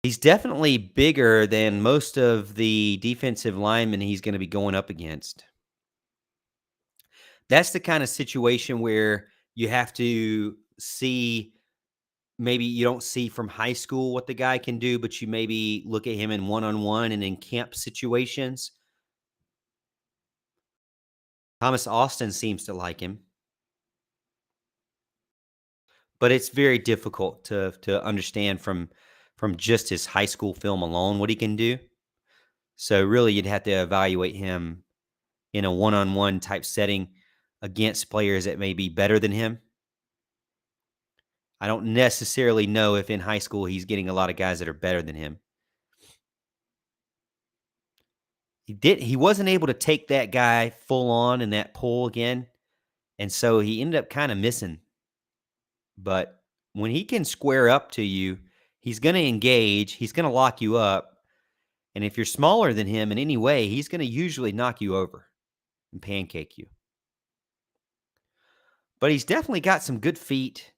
He's definitely bigger than most of the defensive linemen he's going to be going up against. That's the kind of situation where you have to see, maybe you don't see from high school what the guy can do, but you maybe look at him in one-on-one and in camp situations. Thomas Austin seems to like him. But it's very difficult to understand from just his high school film alone what he can do. So really you'd have to evaluate him in a one-on-one type setting against players that may be better than him. I don't necessarily know if in high school he's getting a lot of guys that are better than him. He wasn't able to take that guy full on in that pull again. And so he ended up kind of missing. But when he can square up to you, he's going to engage. He's going to lock you up. And if you're smaller than him in any way, he's going to usually knock you over and pancake you. But he's definitely got some good feet.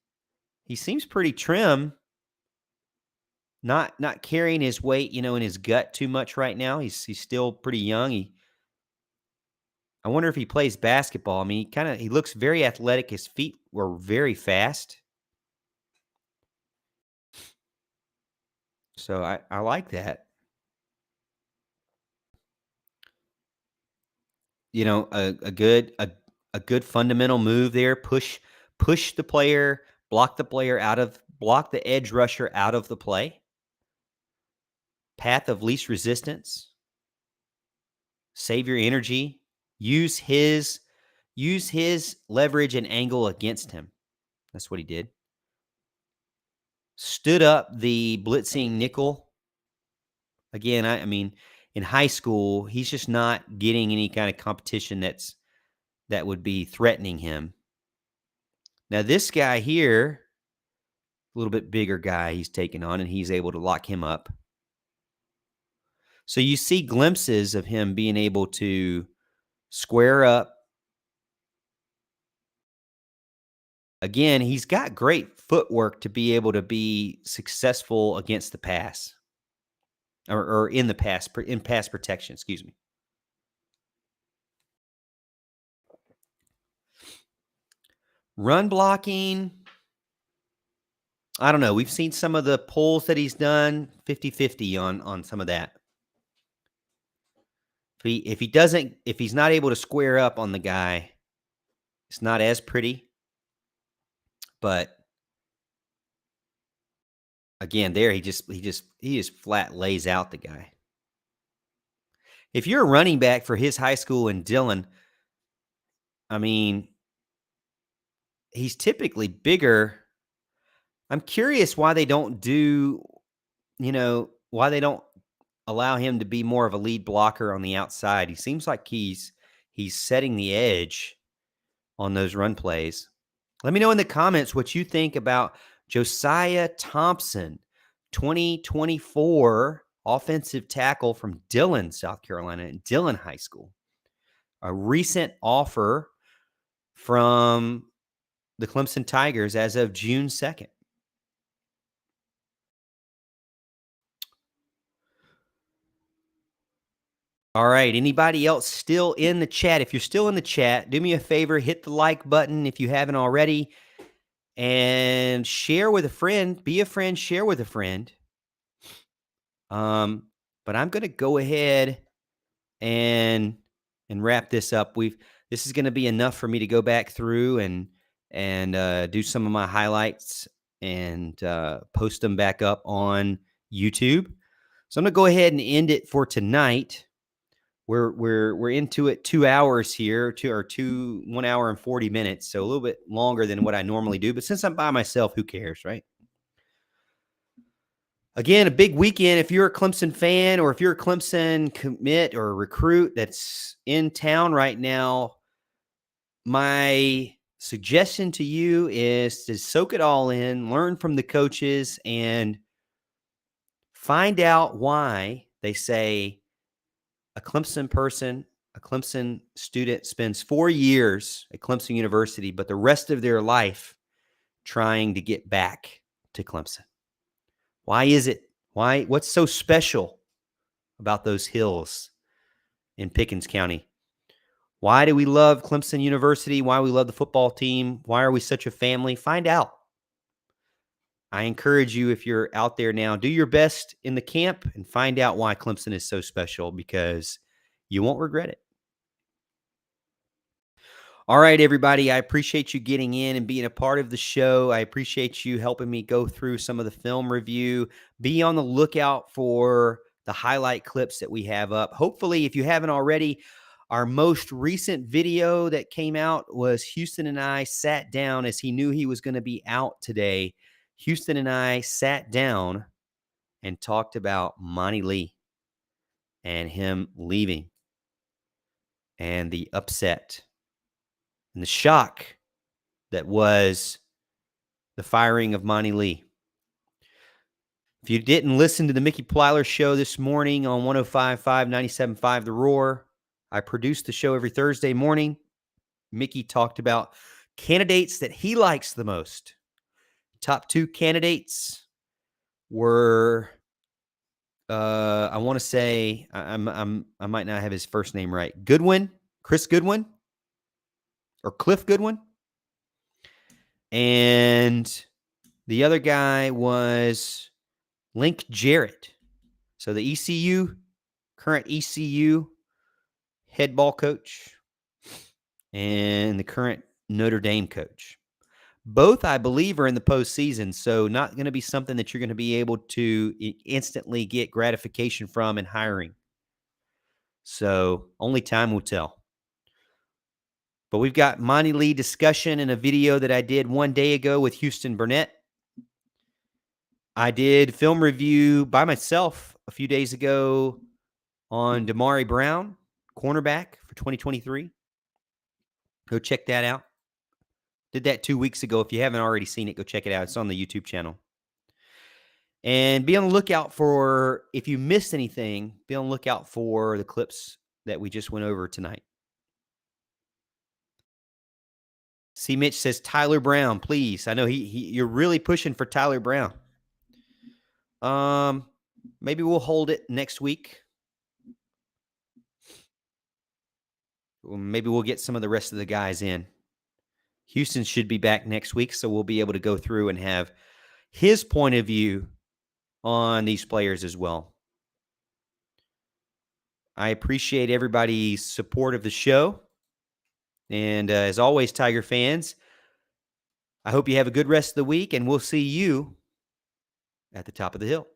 He seems pretty trim. Not carrying his weight, in his gut too much right now. He's still pretty young. I wonder if he plays basketball. I mean, he looks very athletic. His feet were very fast. So I like that. A good fundamental move there. Push the player, block the edge rusher out of the play. Path of least resistance. Save your energy. Use his leverage and angle against him. That's what he did. Stood up the blitzing nickel. Again, I mean, in high school, he's just not getting any kind of competition that would be threatening him. Now, this guy here, a little bit bigger guy he's taking on, and he's able to lock him up. So you see glimpses of him being able to square up. Again, he's got great footwork to be able to be successful against the pass. Or in pass protection, excuse me. Run blocking, I don't know. We've seen some of the pulls that he's done, 50-50 on some of that. If he's not able to square up on the guy, it's not as pretty. But again, there he just flat lays out the guy. If you're a running back for his high school in Dillon, I mean, he's typically bigger. I'm curious why they don't why they don't allow him to be more of a lead blocker on the outside. He seems like he's setting the edge on those run plays. Let me know in the comments what you think about Josiah Thompson, 2024 offensive tackle from Dillon, South Carolina, Dillon High School. A recent offer from the Clemson Tigers as of June 2nd. All right. Anybody else still in the chat? If you're still in the chat, do me a favor, hit the like button if you haven't already, and share with a friend. Be a friend, share with a friend. But I'm going to go ahead and wrap this up. This is going to be enough for me to go back through and do some of my highlights and post them back up on YouTube. So I'm going to go ahead and end it for tonight. We're into it 2 hours here, 1 hour and 40 minutes. So a little bit longer than what I normally do. But since I'm by myself, who cares, right? Again, a big weekend. If you're a Clemson fan or if you're a Clemson commit or recruit that's in town right now, my suggestion to you is to soak it all in, learn from the coaches, and find out why they say a Clemson student spends 4 years at Clemson University, but the rest of their life trying to get back to Clemson. Why is it? What's so special about those hills in Pickens County? Why do we love Clemson University? Why we love the football team? Why are we such a family? Find out. I encourage you, if you're out there now, do your best in the camp and find out why Clemson is so special, because you won't regret it. All right, everybody. I appreciate you getting in and being a part of the show. I appreciate you helping me go through some of the film review. Be on the lookout for the highlight clips that we have up. Hopefully, if you haven't already, our most recent video that came out was Houston and I sat down, as he knew he was going to be out today. Houston and I sat down and talked about Monty Lee and him leaving and the upset and the shock that was the firing of Monty Lee. If you didn't listen to the Mickey Plyler show this morning on 105.5, 97.5 The Roar, I produce the show every Thursday morning. Mickey talked about candidates that he likes the most. Top 2 candidates were, I want to say, I might not have his first name right. Goodwin, Chris Goodwin, or Cliff Goodwin. And the other guy was Link Jarrett. So the current ECU head ball coach, and the current Notre Dame coach. Both, I believe, are in the postseason, so not going to be something that you're going to be able to instantly get gratification from in hiring. So only time will tell. But we've got Monty Lee discussion in a video that I did one day ago with Houston Burnett. I did film review by myself a few days ago on Damari Brown, cornerback for 2023. Go check that out. Did that 2 weeks ago. If you haven't already seen it, go check it out. It's on the YouTube channel. And be on the lookout for, if you missed anything, be on the lookout for the clips that we just went over tonight. C. Mitch says, Tyler Brown, please. I know you're really pushing for Tyler Brown. Maybe we'll hold it next week. Maybe we'll get some of the rest of the guys in. Houston should be back next week, so we'll be able to go through and have his point of view on these players as well. I appreciate everybody's support of the show. And as always, Tiger fans, I hope you have a good rest of the week, and we'll see you at the top of the hill.